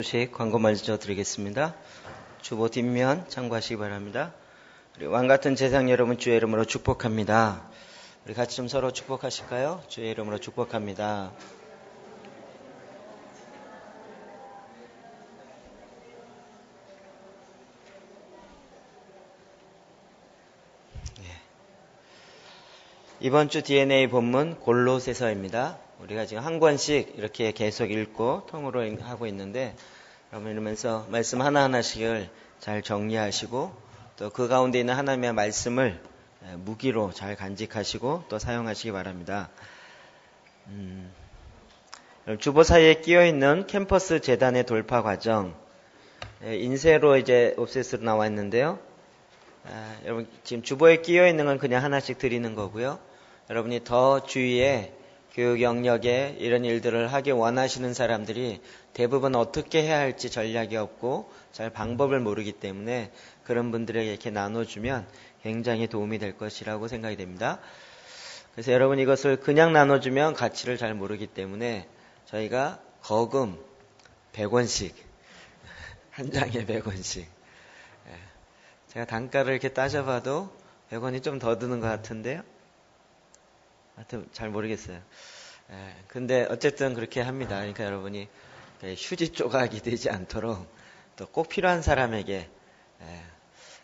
소식 광고 먼저 드리겠습니다. 주보 뒷면 참고하시기 바랍니다. 우리 왕같은 제상 여러분 주의 이름으로 축복합니다. 우리 같이 좀 서로 축복하실까요? 주의 이름으로 축복합니다. 이번 주 DNA 본문 골로새서입니다. 우리가 지금 한 권씩 이렇게 계속 읽고 통으로 하고 있는데 여러분 이러면서 말씀 하나하나씩을 잘 정리하시고 또 그 가운데 있는 하나님의 말씀을 무기로 잘 간직하시고 또 사용하시기 바랍니다. 주보 사이에 끼어있는 캠퍼스 재단의 돌파 과정 인쇄로 이제 옵셋으로 나와 있는데요. 여러분 지금 주보에 끼어있는 건 그냥 하나씩 드리는 거고요. 여러분이 더 주위에 교육 영역에 이런 일들을 하기 원하시는 사람들이 대부분 어떻게 해야 할지 전략이 없고 잘 방법을 모르기 때문에 그런 분들에게 이렇게 나눠주면 굉장히 도움이 될 것이라고 생각이 됩니다. 그래서 여러분 이것을 그냥 나눠주면 가치를 잘 모르기 때문에 저희가 거금 100원씩 한 장에 100원씩 제가 단가를 이렇게 따져봐도 100원이 좀 더 드는 것 같은데요. 하여튼 잘 모르겠어요. 근데 어쨌든 그렇게 합니다. 그러니까 여러분이 휴지 조각이 되지 않도록 또 꼭 필요한 사람에게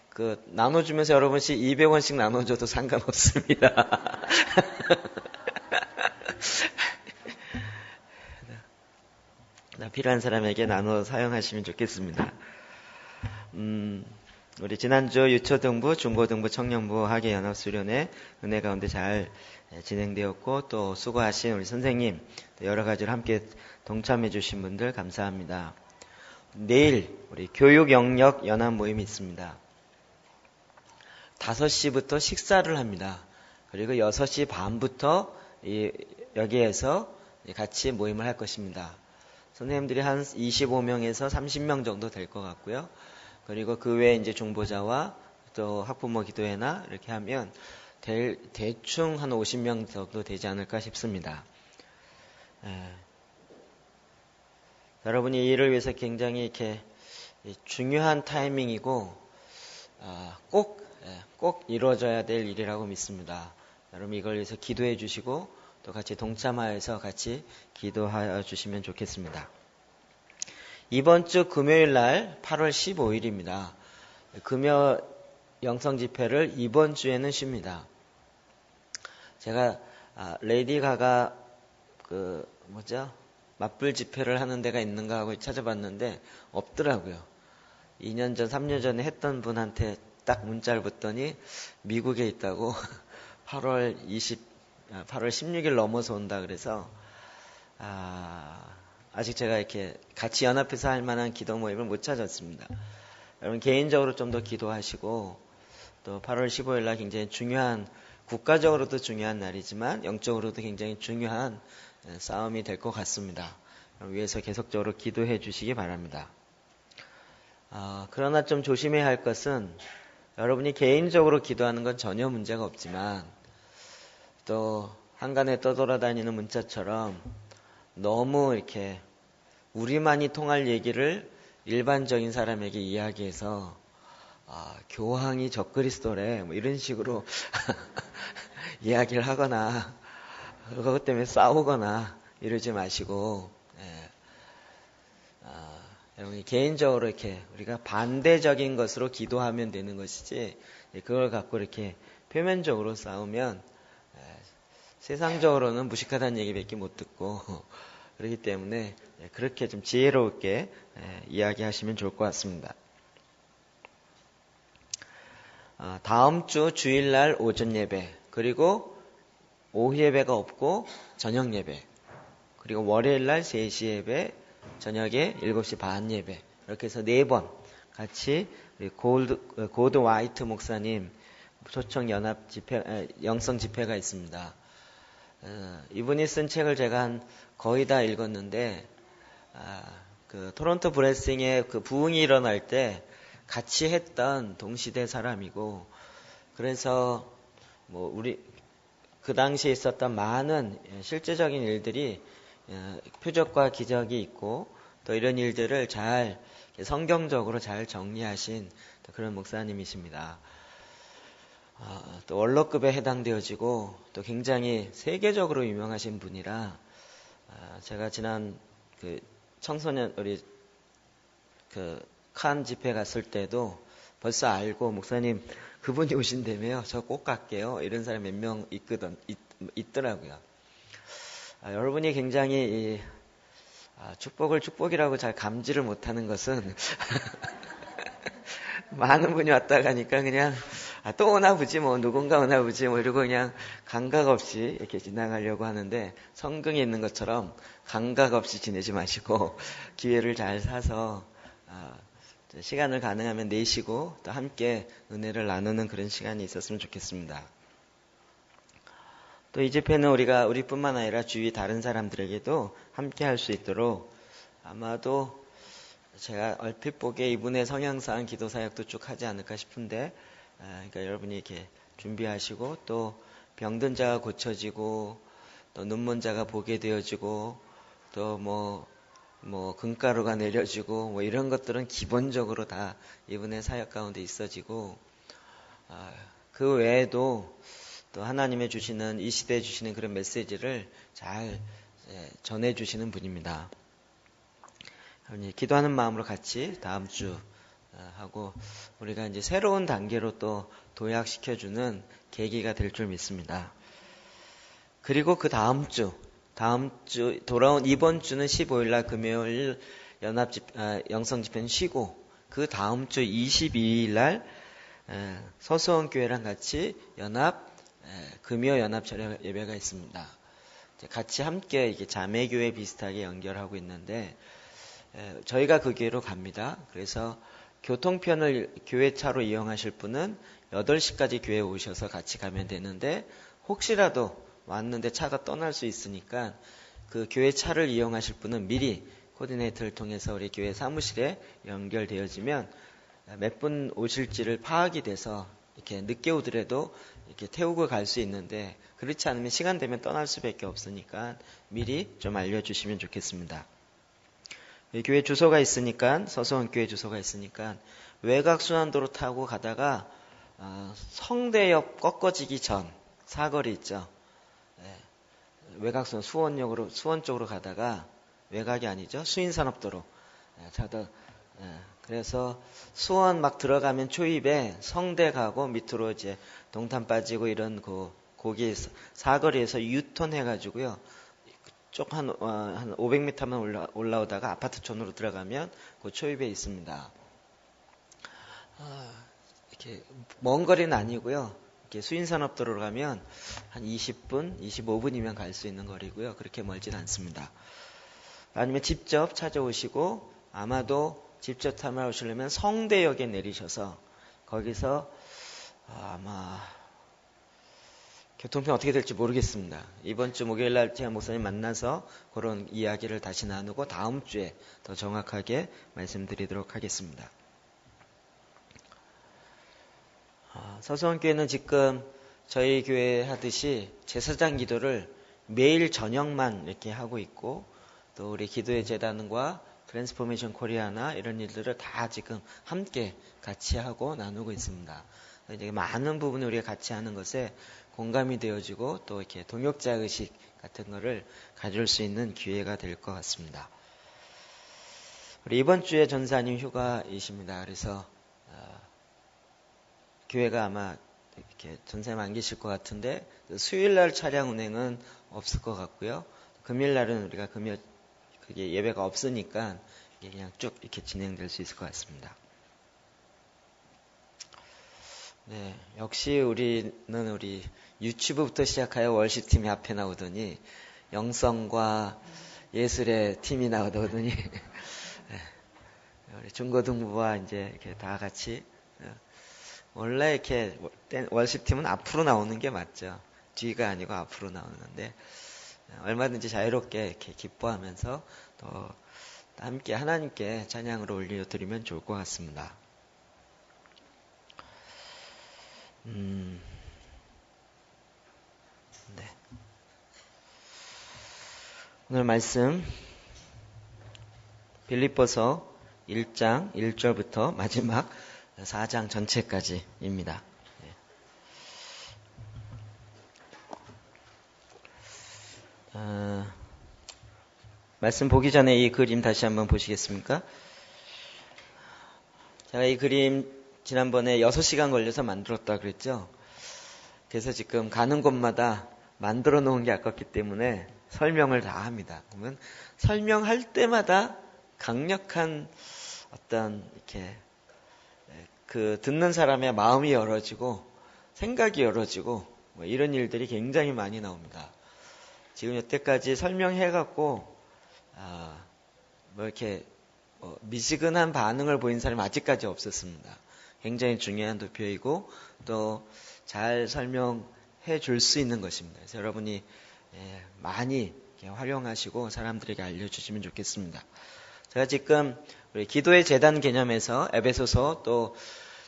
그 나눠주면서 여러분씩 200원씩 나눠줘도 상관없습니다. 필요한 사람에게 나눠 사용하시면 좋겠습니다. 우리 지난주 유초등부, 중고등부, 청년부 학예연합수련회 은혜 가운데 잘 진행되었고 또 수고하신 우리 선생님 여러 가지를 함께 동참해 주신 분들 감사합니다. 내일 우리 교육영역 연합 모임이 있습니다. 5시부터 식사를 합니다. 그리고 6시 반부터 여기에서 같이 모임을 할 것입니다. 선생님들이 한 25명에서 30명 정도 될 것 같고요. 그리고 그 외에 이제 중보자와 또 학부모 기도회나 이렇게 하면 대충 한 50명 정도 되지 않을까 싶습니다. 여러분이 이 일을 위해서 굉장히 이렇게 중요한 타이밍이고 꼭 이루어져야 될 일이라고 믿습니다. 여러분 이걸 위해서 기도해 주시고 또 같이 동참하여서 같이 기도하여 주시면 좋겠습니다. 이번 주 금요일 날 8월 15일입니다. 금요 영성 집회를 이번 주에는 쉽니다. 제가 레이디 가가 맞불 집회를 하는 데가 있는가 하고 찾아봤는데 없더라고요. 2년 전, 3년 전에 했던 분한테 딱 문자를 붙더니 미국에 있다고 8월 16일 넘어서 온다 그래서 아직 제가 이렇게 같이 연합해서 할 만한 기도 모임을 못 찾았습니다. 여러분 개인적으로 좀 더 기도하시고 또 8월 15일 날 굉장히 중요한 국가적으로도 중요한 날이지만 영적으로도 굉장히 중요한 싸움이 될 것 같습니다. 위해서 계속적으로 기도해 주시기 바랍니다. 그러나 좀 조심해야 할 것은 여러분이 개인적으로 기도하는 건 전혀 문제가 없지만 또 한간에 떠돌아다니는 문자처럼 너무 이렇게 우리만이 통할 얘기를 일반적인 사람에게 이야기해서 교황이 적그리스도래 뭐 이런 식으로 이야기를 하거나 그것 때문에 싸우거나 이러지 마시고 여러분이 개인적으로 이렇게 우리가 반대적인 것으로 기도하면 되는 것이지 그걸 갖고 이렇게 표면적으로 싸우면 세상적으로는 무식하다는 얘기밖에 못 듣고 그렇기 때문에 그렇게 좀 지혜롭게 이야기하시면 좋을 것 같습니다. 다음 주 주일날 오전 예배 그리고 오후 예배가 없고 저녁 예배 그리고 월요일날 3시 예배 저녁에 7시 반 예배 이렇게 해서 4번 같이 우리 고드 와이트 목사님 초청 연합 집회 영성 집회가 있습니다. 이분이 쓴 책을 제가 거의 다 읽었는데 그 토론토 브레싱의 그 부흥이 일어날 때 같이 했던 동시대 사람이고 그래서 우리 그 당시에 있었던 많은 실제적인 일들이 표적과 기적이 있고 또 이런 일들을 잘 성경적으로 잘 정리하신 그런 목사님이십니다. 또 원로급에 해당되어지고 또 굉장히 세계적으로 유명하신 분이라 제가 지난 그 청소년 우리 그 칸 집회 갔을 때도 벌써 알고 목사님 그분이 오신다며요. 저 꼭 갈게요. 이런 사람 몇 명 있더라고요. 여러분이 굉장히 축복을 축복이라고 잘 감지를 못하는 것은 많은 분이 왔다 가니까 그냥 또 오나 보지 뭐 누군가 오나 보지 뭐 이러고 그냥 감각 없이 이렇게 지나가려고 하는데 성경에 있는 것처럼 감각 없이 지내지 마시고 기회를 잘 사서 시간을 가능하면 내시고 또 함께 은혜를 나누는 그런 시간이 있었으면 좋겠습니다. 또 이 집회는 우리뿐만 아니라 주위 다른 사람들에게도 함께 할 수 있도록 아마도 제가 얼핏 보기에 이분의 성향상 기도 사역도 쭉 하지 않을까 싶은데 그러니까 여러분이 이렇게 준비하시고 또 병든 자가 고쳐지고 또 눈먼 자가 보게 되어지고 또 뭐 금가루가 내려지고 뭐 이런 것들은 기본적으로 다 이분의 사역 가운데 있어지고 그 외에도 또 하나님의 주시는 이 시대에 주시는 그런 메시지를 잘 전해주시는 분입니다. 기도하는 마음으로 같이 다음 주 하고 우리가 이제 새로운 단계로 또 도약시켜주는 계기가 될 줄 믿습니다. 그리고 그 다음 주 돌아온 이번 주는 15일날 금요일 영성집회는 쉬고 그 다음 주 22일날 서수원교회랑 같이 금요 연합 저녁 예배가 있습니다. 같이 함께 이게 자매교회 비슷하게 연결하고 있는데 저희가 그 교회로 갑니다. 그래서 교통편을 교회차로 이용하실 분은 8시까지 교회에 오셔서 같이 가면 되는데 혹시라도 왔는데 차가 떠날 수 있으니까 그 교회 차를 이용하실 분은 미리 코디네이터를 통해서 우리 교회 사무실에 연결되어지면 몇 분 오실지를 파악이 돼서 이렇게 늦게 오더라도 이렇게 태우고 갈 수 있는데 그렇지 않으면 시간 되면 떠날 수밖에 없으니까 미리 좀 알려주시면 좋겠습니다. 교회 주소가 있으니까 서수원교회 주소가 있으니까 외곽순환도로 타고 가다가 성대역 꺾어지기 전 사거리 있죠. 외곽순환 수원 쪽으로 가다가 외곽이 아니죠. 수인산업도로 그래서 수원 막 들어가면 초입에 성대 가고 밑으로 이제 동탄 빠지고 이런 거기 사거리에서 유턴 해가지고요. 쪽 한 500m만 올라오다가 아파트촌으로 들어가면 그 초입에 있습니다. 이렇게 먼 거리는 아니고요. 이렇게 수인산업도로로 가면 한 20분, 25분이면 갈 수 있는 거리고요. 그렇게 멀진 않습니다. 아니면 직접 찾아오시고 아마도 직접 참여하시려면 성대역에 내리셔서 거기서 아마 교통편 어떻게 될지 모르겠습니다. 이번 주 목요일날 제가 목사님 만나서 그런 이야기를 다시 나누고 다음 주에 더 정확하게 말씀드리도록 하겠습니다. 서수원교회는 지금 저희 교회 하듯이 제사장 기도를 매일 저녁만 이렇게 하고 있고 또 우리 기도의 재단과 트랜스포메이션 코리아나 이런 일들을 다 지금 함께 같이 하고 나누고 있습니다. 이제 많은 부분을 우리가 같이 하는 것에 공감이 되어지고 또 이렇게 동역자 의식 같은 거를 가질 수 있는 기회가 될 것 같습니다. 우리 이번 주에 전사님 휴가이십니다. 그래서 교회가 아마 이렇게 전사님 안 계실 것 같은데 수요일날 차량 운행은 없을 것 같고요. 금요일날은 우리가 그게 예배가 없으니까 이게 그냥 쭉 이렇게 진행될 수 있을 것 같습니다. 네, 역시 우리 유튜브부터 시작하여 월시팀이 앞에 나오더니 영성과 예술의 팀이 나오더니 우리 중고등부와 이제 이렇게 다 같이 원래 이렇게 월시팀은 앞으로 나오는 게 맞죠. 뒤가 아니고 앞으로 나오는데 얼마든지 자유롭게 이렇게 기뻐하면서 또 함께 하나님께 찬양으로 올려드리면 좋을 것 같습니다. 네. 오늘 말씀 빌립보서 1장 1절부터 마지막 4장 전체까지입니다. 말씀 보기 전에 이 그림 다시 한번 보시겠습니까? 제가 이 그림 지난번에 6시간 걸려서 만들었다 그랬죠? 그래서 지금 가는 곳마다 만들어 놓은 게 아깝기 때문에 설명을 다 합니다. 그러면 설명할 때마다 강력한 어떤 이렇게 그 듣는 사람의 마음이 열어지고 생각이 열어지고 뭐 이런 일들이 굉장히 많이 나옵니다. 지금 여태까지 설명해갖고 뭐 이렇게 미지근한 반응을 보인 사람이 아직까지 없었습니다. 굉장히 중요한 도표이고 또 잘 설명해 줄 수 있는 것입니다. 그래서 여러분이 많이 활용하시고 사람들에게 알려주시면 좋겠습니다. 제가 지금 우리 기도의 재단 개념에서 에베소서 또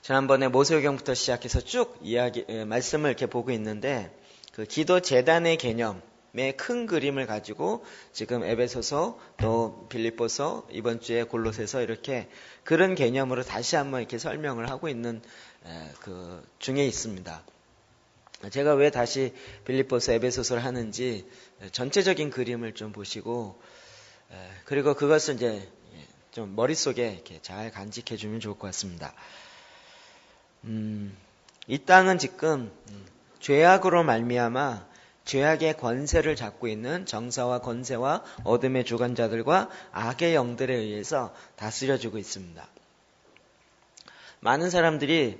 지난번에 모세오경부터 시작해서 쭉 말씀을 이렇게 보고 있는데 그 기도 재단의 개념의 큰 그림을 가지고 지금 에베소서 또 빌립보서 이번 주에 골로새서 이렇게 그런 개념으로 다시 한번 이렇게 설명을 하고 있는 그 중에 있습니다. 제가 왜 다시 빌립보서 에베소서를 하는지 전체적인 그림을 좀 보시고 그리고 그것을 이제 좀 머릿속에 이렇게 잘 간직해 주면 좋을 것 같습니다. 이 땅은 지금 죄악으로 말미암아 죄악의 권세를 잡고 있는 정사와 권세와 어둠의 주관자들과 악의 영들에 의해서 다스려지고 있습니다. 많은 사람들이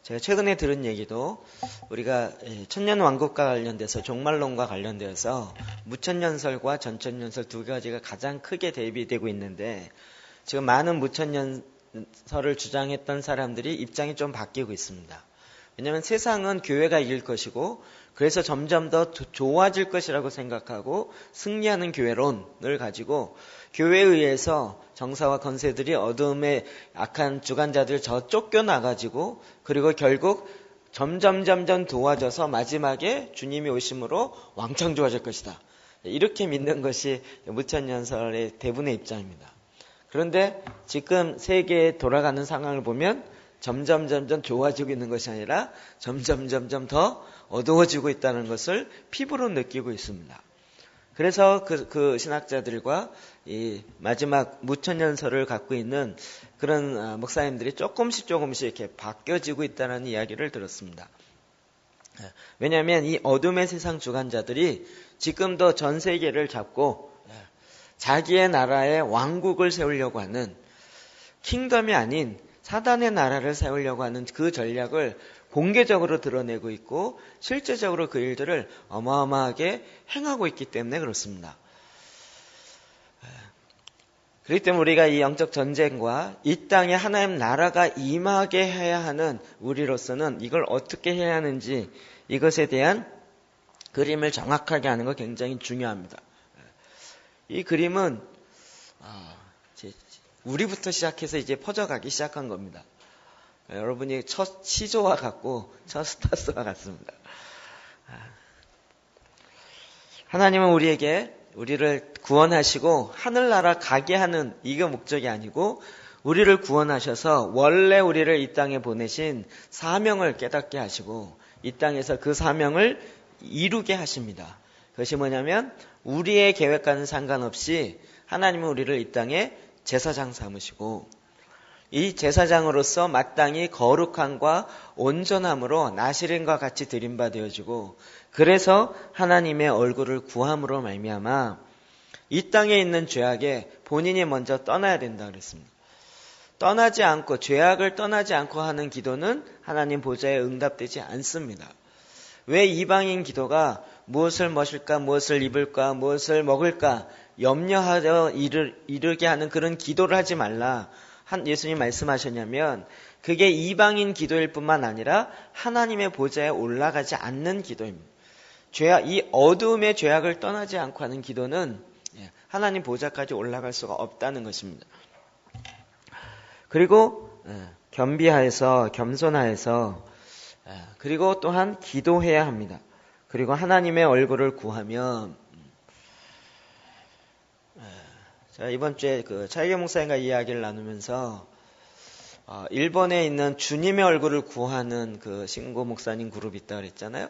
제가 최근에 들은 얘기도 우리가 천년왕국과 관련돼서 종말론과 관련되어서 무천년설과 전천년설 두 가지가 가장 크게 대비되고 있는데 지금 많은 무천년설을 주장했던 사람들이 입장이 좀 바뀌고 있습니다. 왜냐하면 세상은 교회가 이길 것이고 그래서 점점 더 좋아질 것이라고 생각하고 승리하는 교회론을 가지고 교회에 의해서 정사와 권세들이 어둠의 악한 주관자들 쫓겨나가지고 그리고 결국 점점 도와져서 마지막에 주님이 오심으로 왕창 좋아질 것이다. 이렇게 믿는 것이 무천년설의 대부분의 입장입니다. 그런데 지금 세계에 돌아가는 상황을 보면 점점 좋아지고 있는 것이 아니라 점점 더 어두워지고 있다는 것을 피부로 느끼고 있습니다. 그래서 그 신학자들과 이 마지막 무천년설을 갖고 있는 그런 목사님들이 조금씩 이렇게 바뀌어지고 있다는 이야기를 들었습니다. 왜냐하면 이 어둠의 세상 주관자들이 지금도 전 세계를 잡고 자기의 나라의 왕국을 세우려고 하는 킹덤이 아닌 사단의 나라를 세우려고 하는 그 전략을 공개적으로 드러내고 있고 실제적으로 그 일들을 어마어마하게 행하고 있기 때문에 그렇습니다. 그렇기 때문에 우리가 이 영적 전쟁과 이 땅에 하나님 나라가 임하게 해야 하는 우리로서는 이걸 어떻게 해야 하는지 이것에 대한 그림을 정확하게 하는 거 굉장히 중요합니다. 이 그림은 우리부터 시작해서 이제 퍼져가기 시작한 겁니다. 여러분이 첫 시조와 같고 첫 스타스와 같습니다. 하나님은 우리를 구원하시고 하늘나라 가게 하는 이게 목적이 아니고 우리를 구원하셔서 원래 우리를 이 땅에 보내신 사명을 깨닫게 하시고 이 땅에서 그 사명을 이루게 하십니다. 그것이 뭐냐면 우리의 계획과는 상관없이 하나님은 우리를 이 땅에 제사장 삼으시고 이 제사장으로서 마땅히 거룩함과 온전함으로 나시린과 같이 드림바 되어지고 그래서 하나님의 얼굴을 구함으로 말미암아 이 땅에 있는 죄악에 본인이 먼저 떠나야 된다 그랬습니다. 떠나지 않고 죄악을 떠나지 않고 하는 기도는 하나님 보좌에 응답되지 않습니다. 왜 이방인 기도가 무엇을 마실까, 무엇을 입을까, 무엇을 먹을까 염려하여 이르게 하는 그런 기도를 하지 말라 예수님 말씀하셨냐면 그게 이방인 기도일 뿐만 아니라 하나님의 보좌에 올라가지 않는 기도입니다. 이 어두움의 죄악을 떠나지 않고 하는 기도는 하나님 보좌까지 올라갈 수가 없다는 것입니다. 그리고 겸비하여서 겸손하여서 그리고 또한 기도해야 합니다. 그리고 하나님의 얼굴을 구하면 제가 이번 주에 그 차이계 목사님과 이야기를 나누면서 일본에 있는 주님의 얼굴을 구하는 그 신고 목사님 그룹이 있다 그랬잖아요.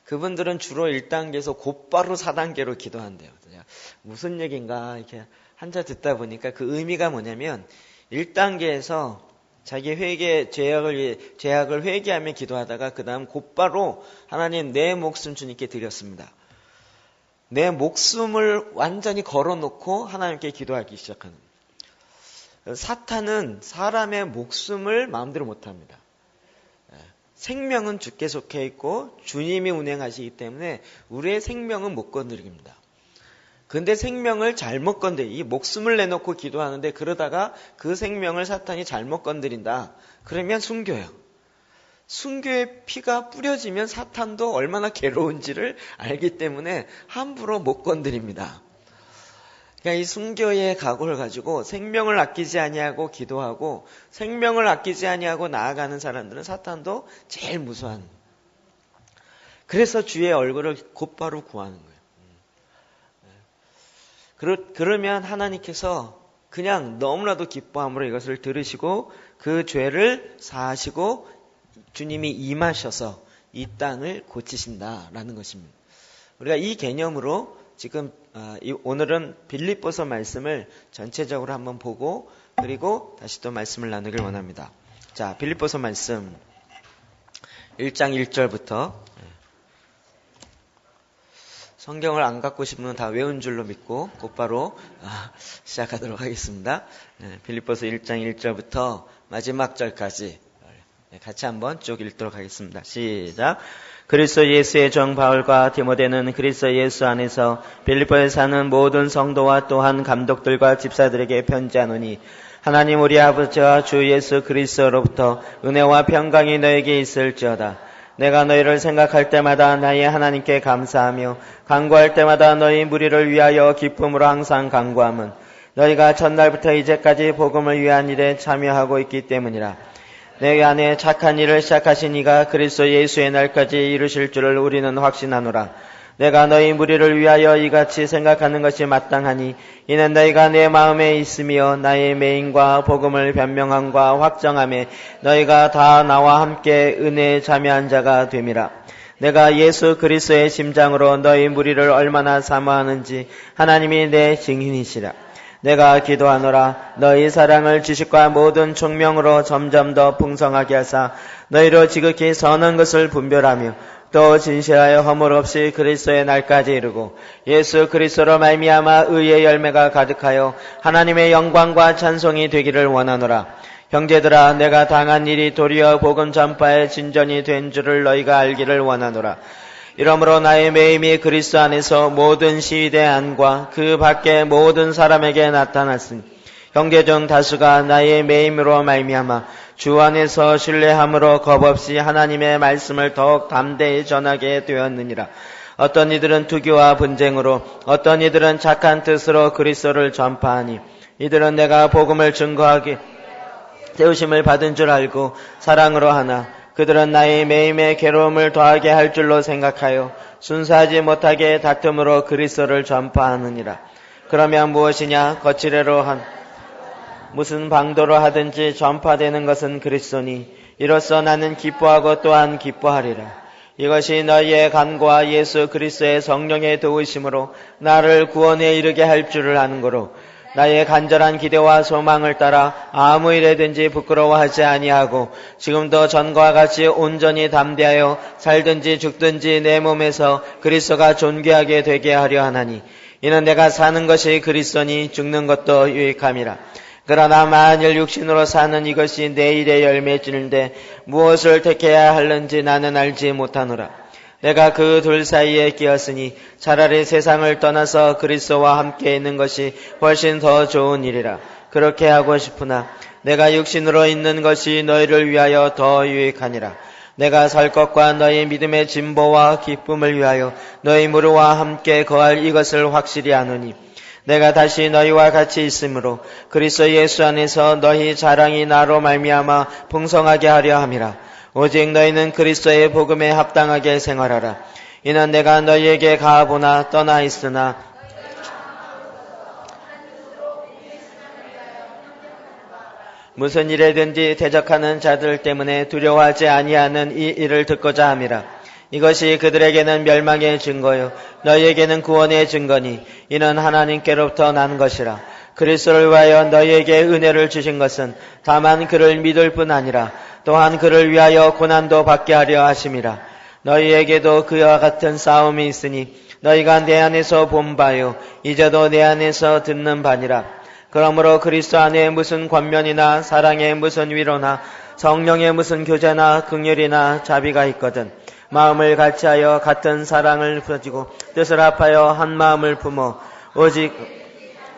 그분들은 주로 1단계에서 곧바로 4단계로 기도한대요. 무슨 얘기인가 이렇게 한자 듣다 보니까 그 의미가 뭐냐면 1단계에서 자기 죄악을 회개하며 기도하다가 그 다음 곧바로 하나님 내 목숨 주님께 드렸습니다. 내 목숨을 완전히 걸어놓고 하나님께 기도하기 시작하는. 사탄은 사람의 목숨을 마음대로 못합니다. 생명은 주께 속해 있고 주님이 운행하시기 때문에 우리의 생명은 못 건드립니다. 근데 생명을 잘못 이 목숨을 내놓고 기도하는데 그러다가 그 생명을 사탄이 잘못 건드린다. 그러면 순교예요. 순교의 피가 뿌려지면 사탄도 얼마나 괴로운지를 알기 때문에 함부로 못 건드립니다. 그러니까 이 순교의 각오를 가지고 생명을 아끼지 아니하고 기도하고 생명을 아끼지 아니하고 나아가는 사람들은 사탄도 제일 무서워하는. 그래서 주의 얼굴을 곧바로 구하는 거예요. 그러면 하나님께서 그냥 너무나도 기뻐함으로 이것을 들으시고 그 죄를 사하시고 주님이 임하셔서 이 땅을 고치신다라는 것입니다. 우리가 이 개념으로 지금 오늘은 빌립보서 말씀을 전체적으로 한번 보고 그리고 다시 또 말씀을 나누길 원합니다. 자, 빌립보서 말씀 1장 1절부터 성경을 안 갖고 싶은 분은 다 외운 줄로 믿고 곧바로 시작하도록 하겠습니다. 빌립보서 1장 1절부터 마지막 절까지 같이 한번 쭉 읽도록 하겠습니다. 시작. 그리스도 예수의 종 바울과 디모데는 그리스도 예수 안에서 빌립보에 사는 모든 성도와 또한 감독들과 집사들에게 편지하노니 하나님 우리 아버지와 주 예수 그리스도로부터 은혜와 평강이 너에게 있을지어다. 내가 너희를 생각할 때마다 나의 하나님께 감사하며 간구할 때마다 너희 무리를 위하여 기쁨으로 항상 간구함은 너희가 첫날부터 이제까지 복음을 위한 일에 참여하고 있기 때문이라. 내 안에 착한 일을 시작하신 이가 그리스도 예수의 날까지 이루실 줄을 우리는 확신하노라. 내가 너희 무리를 위하여 이같이 생각하는 것이 마땅하니 이는 너희가 내 마음에 있으며 나의 매임과 복음을 변명함과 확정함에 너희가 다 나와 함께 은혜에 참여한 자가 됨이라. 내가 예수 그리스도의 심장으로 너희 무리를 얼마나 사모하는지 하나님이 내 증인이시라. 내가 기도하노라. 너희 사랑을 지식과 모든 총명으로 점점 더 풍성하게 하사 너희로 지극히 선한 것을 분별하며 또 진실하여 허물 없이 그리스도의 날까지 이르고 예수 그리스도로 말미암아 의의 열매가 가득하여 하나님의 영광과 찬송이 되기를 원하노라. 형제들아, 내가 당한 일이 도리어 복음 전파의 진전이 된 줄을 너희가 알기를 원하노라. 이러므로 나의 매임이 그리스도 안에서 모든 시위대 안과 그 밖의 모든 사람에게 나타났으니 형제 중 다수가 나의 매임으로 말미암아 주 안에서 신뢰함으로 겁없이 하나님의 말씀을 더욱 담대히 전하게 되었느니라. 어떤 이들은 투기와 분쟁으로 어떤 이들은 착한 뜻으로 그리스도를 전파하니 이들은 내가 복음을 증거하기 세우심을 받은 줄 알고 사랑으로 하나 그들은 나의 매임에 괴로움을 더하게 할 줄로 생각하여 순수하지 못하게 다툼으로 그리스도를 전파하느니라. 그러면 무엇이냐? 거칠애로 무슨 방도로 하든지 전파되는 것은 그리스도니 이로써 나는 기뻐하고 또한 기뻐하리라. 이것이 너희의 간구와 예수 그리스도의 성령의 도우심으로 나를 구원에 이르게 할 줄을 아는 거로 나의 간절한 기대와 소망을 따라 아무 일에든지 부끄러워하지 아니하고 지금도 전과 같이 온전히 담대하여 살든지 죽든지 내 몸에서 그리스도가 존귀하게 되게 하려 하나니 이는 내가 사는 것이 그리스도니 죽는 것도 유익함이라. 그러나 만일 육신으로 사는 이것이 내일의 열매지는데 무엇을 택해야 하는지 나는 알지 못하노라. 내가 그 둘 사이에 끼었으니 차라리 세상을 떠나서 그리스도와 함께 있는 것이 훨씬 더 좋은 일이라. 그렇게 하고 싶으나 내가 육신으로 있는 것이 너희를 위하여 더 유익하니라. 내가 살 것과 너희 믿음의 진보와 기쁨을 위하여 너희 무리와 함께 거할 이것을 확실히 아노니 내가 다시 너희와 같이 있으므로 그리스도 예수 안에서 너희 자랑이 나로 말미암아 풍성하게 하려 함이라. 오직 너희는 그리스도의 복음에 합당하게 생활하라. 이는 내가 너희에게 가보나 떠나 있으나 무슨 일에든지 대적하는 자들 때문에 두려워하지 아니하는 이 일을 듣고자 함이라. 이것이 그들에게는 멸망의 증거요 너희에게는 구원의 증거니 이는 하나님께로부터 난 것이라. 그리스도를 위하여 너희에게 은혜를 주신 것은 다만 그를 믿을 뿐 아니라 또한 그를 위하여 고난도 받게 하려 하심이라. 너희에게도 그와 같은 싸움이 있으니 너희가 내 안에서 본 바요 이제도 내 안에서 듣는 바니라. 그러므로 그리스도 안에 무슨 권면이나 사랑에 무슨 위로나 성령의 무슨 교제나 긍휼이나 자비가 있거든 마음을 같이하여 같은 사랑을 가지고 뜻을 합하여 한 마음을 품어 오직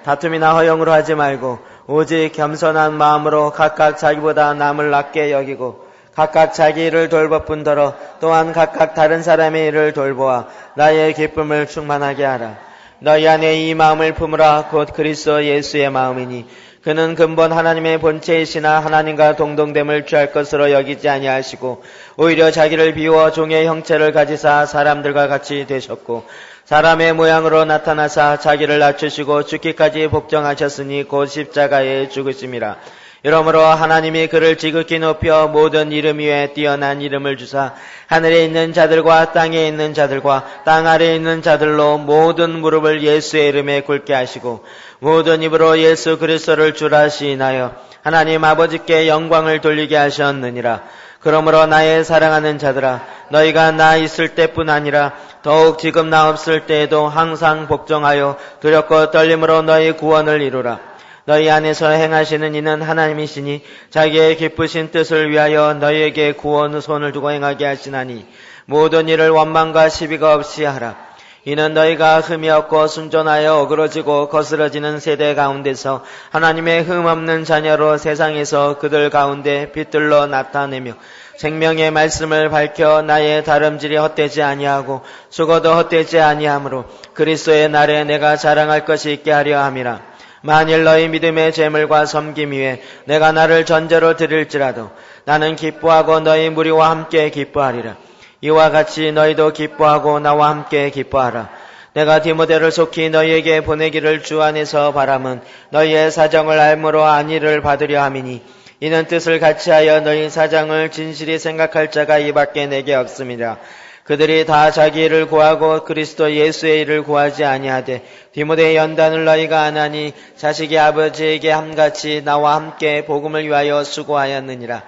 다툼이나 허영으로 하지 말고 오직 겸손한 마음으로 각각 자기보다 남을 낮게 여기고 각각 자기 일을 돌볼 뿐더러 또한 각각 다른 사람의 일을 돌보아 나의 기쁨을 충만하게 하라. 너희 안에 이 마음을 품으라. 곧 그리스도 예수의 마음이니 그는 근본 하나님의 본체이시나 하나님과 동등됨을 취할 것으로 여기지 아니하시고 오히려 자기를 비워 종의 형체를 가지사 사람들과 같이 되셨고 사람의 모양으로 나타나사 자기를 낮추시고 죽기까지 복종하셨으니 곧 십자가에 죽으심이라. 이러므로 하나님이 그를 지극히 높여 모든 이름 위에 뛰어난 이름을 주사 하늘에 있는 자들과 땅에 있는 자들과 땅 아래에 있는 자들로 모든 무릎을 예수의 이름에 꿇게 하시고 모든 입으로 예수 그리스도를 주라 시인하여 하나님 아버지께 영광을 돌리게 하셨느니라. 그러므로 나의 사랑하는 자들아 너희가 나 있을 때뿐 아니라 더욱 지금 나 없을 때에도 항상 복종하여 두렵고 떨림으로 너희 구원을 이루라. 너희 안에서 행하시는 이는 하나님이시니 자기의 기쁘신 뜻을 위하여 너희에게 구원 손을 두고 행하게 하시나니 모든 일을 원망과 시비가 없이 하라. 이는 너희가 흠이 없고 순전하여 어그러지고 거스러지는 세대 가운데서 하나님의 흠 없는 자녀로 세상에서 그들 가운데 빛들로 나타내며 생명의 말씀을 밝혀 나의 다름질이 헛되지 아니하고 죽어도 헛되지 아니하므로 그리스도의 날에 내가 자랑할 것이 있게 하려 함이라. 만일 너희 믿음의 제물과 섬김 위에 내가 나를 전제로 드릴지라도 나는 기뻐하고 너희 무리와 함께 기뻐하리라. 이와 같이 너희도 기뻐하고 나와 함께 기뻐하라. 내가 디모데를 속히 너희에게 보내기를 주 안에서 바람은 너희의 사정을 알므로 안위를 받으려 함이니 이는 뜻을 같이하여 너희 사정을 진실히 생각할 자가 이밖에 내게 없음이라. 그들이 다 자기 일을 구하고 그리스도 예수의 일을 구하지 아니하되 디모데의 연단을 너희가 안 하니 자식이 아버지에게 함같이 나와 함께 복음을 위하여 수고하였느니라.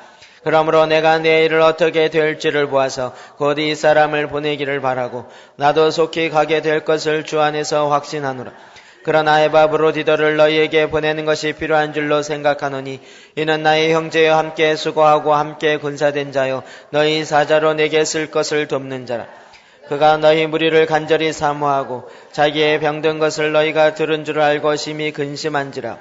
그러므로 내가 내 일을 어떻게 될지를 보아서 곧 이 사람을 보내기를 바라고 나도 속히 가게 될 것을 주 안에서 확신하노라. 그러나 에바브로디더를 너희에게 보내는 것이 필요한 줄로 생각하노니 이는 나의 형제와 함께 수고하고 함께 군사된 자요 너희 사자로 내게 쓸 것을 돕는 자라. 그가 너희 무리를 간절히 사모하고 자기의 병든 것을 너희가 들은 줄 알고 심히 근심한지라.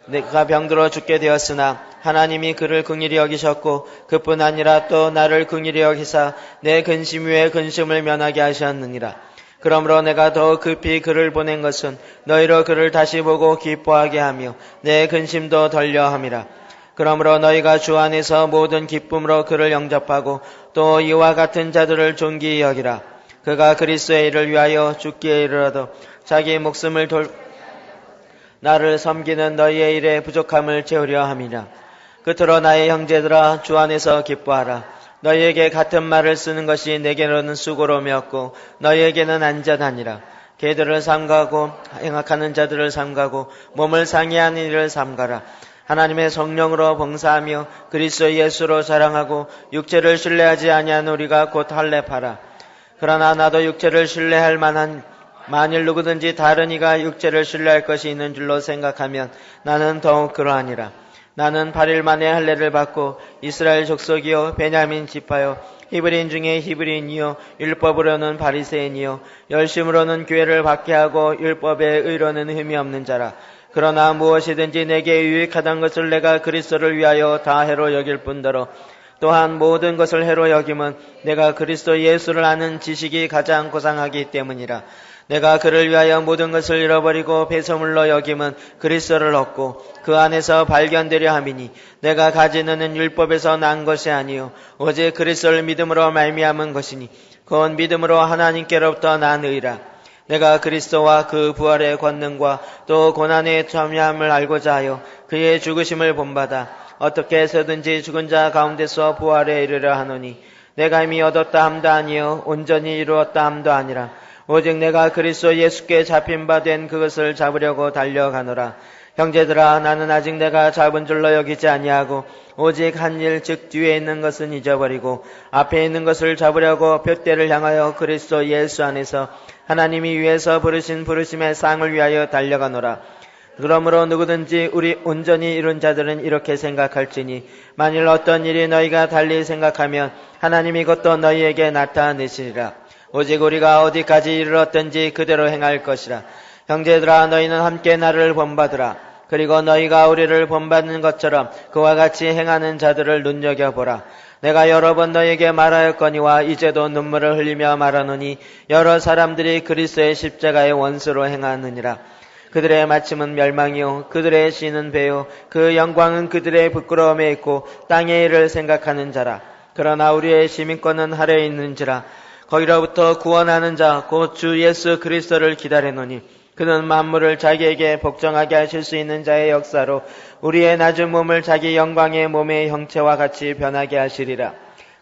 내가 병들어 죽게 되었으나 하나님이 그를 긍휼히 여기셨고 그뿐 아니라 또 나를 긍휼히 여기사 내 근심 위에 근심을 면하게 하셨느니라. 그러므로 내가 더 급히 그를 보낸 것은 너희로 그를 다시 보고 기뻐하게 하며 내 근심도 덜려 함이라. 그러므로 너희가 주 안에서 모든 기쁨으로 그를 영접하고 또 이와 같은 자들을 존귀히 여기라. 그가 그리스도의 일을 위하여 죽기에 이르러도 자기 목숨을 나를 섬기는 너희의 일에 부족함을 채우려 함이라. 끝으로 나의 형제들아 주 안에서 기뻐하라. 너희에게 같은 말을 쓰는 것이 내게로는 수고로움이었고 너희에게는 안전하니라. 개들을 삼가고 행악하는 자들을 삼가고 몸을 상해하는 일을 삼가라. 하나님의 성령으로 봉사하며 그리스도 예수로 자랑하고 육체를 신뢰하지 아니한 우리가 곧 할례하라. 그러나 나도 육체를 신뢰할 만한 만일 누구든지 다른 이가 육체를 신뢰할 것이 있는 줄로 생각하면 나는 더욱 그러하니라. 나는 8일 만에 할례를 받고 이스라엘 족속이요 베냐민 지파요 히브리인 중에 히브리인이요 율법으로는 바리새인이요 열심으로는 교회를 받게 하고 율법의 의로는 흠이 없는 자라. 그러나 무엇이든지 내게 유익하던 것을 내가 그리스도를 위하여 다 해로 여길 뿐더러 또한 모든 것을 해로 여김은 내가 그리스도 예수를 아는 지식이 가장 고상하기 때문이라. 내가 그를 위하여 모든 것을 잃어버리고 배설물로 여김은 그리스도를 얻고 그 안에서 발견되려 함이니 내가 가지는 율법에서 난 것이 아니요 오직 그리스도를 믿음으로 말미암은 것이니 그건 믿음으로 하나님께로부터 난 의라. 내가 그리스도와 그 부활의 권능과 또 고난의 참여함을 알고자 하여 그의 죽으심을 본받아 어떻게 해서든지 죽은 자 가운데서 부활에 이르려 하노니 내가 이미 얻었다 함도 아니요 온전히 이루었다 함도 아니라 오직 내가 그리스도 예수께 잡힌 바 된 그것을 잡으려고 달려가노라. 형제들아 나는 아직 내가 잡은 줄로 여기지 아니하고 오직 한 일 즉 뒤에 있는 것은 잊어버리고 앞에 있는 것을 잡으려고 둯대를 향하여 그리스도 예수 안에서 하나님이 위에서 부르신 부르심의 상을 위하여 달려가노라. 그러므로 누구든지 우리 온전히 이룬 자들은 이렇게 생각할지니 만일 어떤 일이 너희가 달리 생각하면 하나님이 그것도 너희에게 나타내시리라. 오직 우리가 어디까지 이르렀든지 그대로 행할 것이라. 형제들아 너희는 함께 나를 본받으라. 그리고 너희가 우리를 본받는 것처럼 그와 같이 행하는 자들을 눈여겨보라. 내가 여러 번 너희에게 말하였거니와 이제도 눈물을 흘리며 말하노니 여러 사람들이 그리스도의 십자가의 원수로 행하느니라. 그들의 마침은 멸망이요 그들의 시는 배요 그 영광은 그들의 부끄러움에 있고 땅의 일을 생각하는 자라. 그러나 우리의 시민권은 하늘에 있는지라. 거기로부터 구원하는 자 곧 주 예수 그리스도를 기다리노니 그는 만물을 자기에게 복종하게 하실 수 있는 자의 역사로 우리의 낮은 몸을 자기 영광의 몸의 형체와 같이 변하게 하시리라.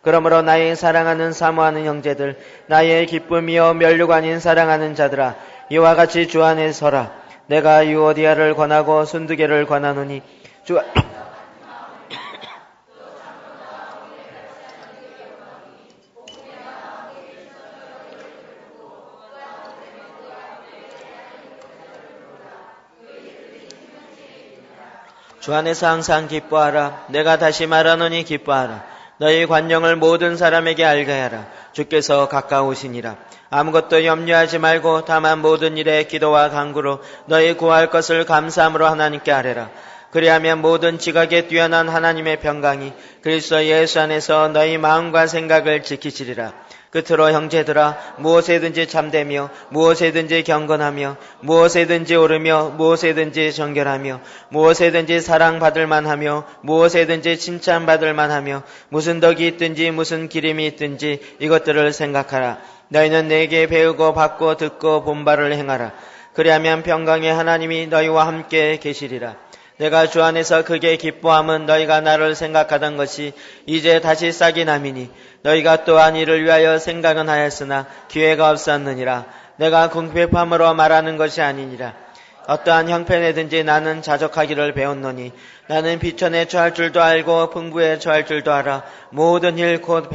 그러므로 나의 사랑하는 사모하는 형제들 나의 기쁨이요 멸류관 아닌 사랑하는 자들아 이와 같이 주 안에 서라. 내가 유오디아를 권하고 순두개를 권하노니 주 안에서 항상 기뻐하라. 내가 다시 말하노니 기뻐하라. 너희 관용을 모든 사람에게 알게 하라. 주께서 가까우시니라. 아무것도 염려하지 말고 다만 모든 일에 기도와 간구로 너희 구할 것을 감사함으로 하나님께 아뢰라. 그리하면 모든 지각에 뛰어난 하나님의 평강이 그리스도 예수 안에서 너희 마음과 생각을 지키시리라. 끝으로 형제들아 무엇에든지 참되며 무엇에든지 경건하며 무엇에든지 오르며 무엇에든지 정결하며 무엇에든지 사랑받을 만하며 무엇에든지 칭찬받을 만하며 무슨 덕이 있든지 무슨 기림이 있든지 이것들을 생각하라. 너희는 내게 배우고 받고 듣고 본 바를 행하라. 그리하면 평강의 하나님이 너희와 함께 계시리라. 내가 주 안에서 크게 기뻐함은 너희가 나를 생각하던 것이 이제 다시 싹이 남이니 너희가 또한 이를 위하여 생각은 하였으나 기회가 없었느니라. 내가 궁핍함으로 말하는 것이 아니니라. 어떠한 형편에든지 나는 자족하기를 배웠노니 나는 비천에 처할 줄도 알고 풍부에 처할 줄도 알아. 모든 일 곧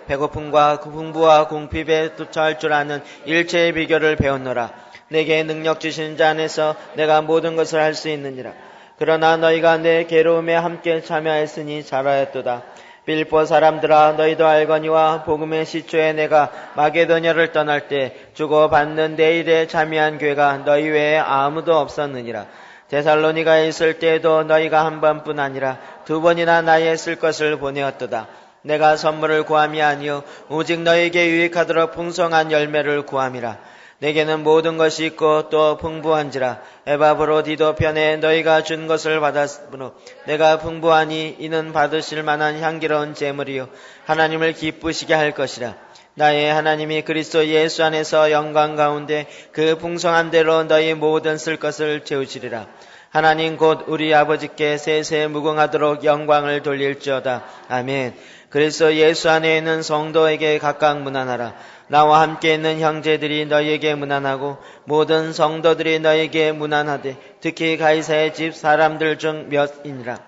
배고픔과 풍부와 궁핍에 처할 줄 아는 일체의 비결을 배웠노라. 내게 능력 주시는 자 안에서 내가 모든 것을 할 수 있느니라. 그러나 너희가 내 괴로움에 함께 참여했으니 잘하였도다. 빌립보 사람들아 너희도 알거니와 복음의 시초에 내가 마게도냐를 떠날 때 주고받는 내 일에 참여한 교회가 너희 외에 아무도 없었느니라. 데살로니가에 있을 때에도 너희가 한 번뿐 아니라 두 번이나 나에 쓸 것을 보내었도다. 내가 선물을 구함이 아니요 오직 너희에게 유익하도록 풍성한 열매를 구함이라. 내게는 모든 것이 있고 또 풍부한지라. 에바브로디도 편에 너희가 준 것을 받았으므로 내가 풍부하니 이는 받으실 만한 향기로운 제물이요 하나님을 기쁘시게 할 것이라. 나의 하나님이 그리스도 예수 안에서 영광 가운데 그 풍성한 대로 너희 모든 쓸 것을 채우시리라. 하나님 곧 우리 아버지께 세세 무궁하도록 영광을 돌릴지어다. 아멘. 그리스도 예수 안에 있는 성도에게 각각 문안하라. 나와 함께 있는 형제들이 너희에게 문안하고 모든 성도들이 너희에게 문안하되 특히 가이사의 집 사람들 중 몇이니라.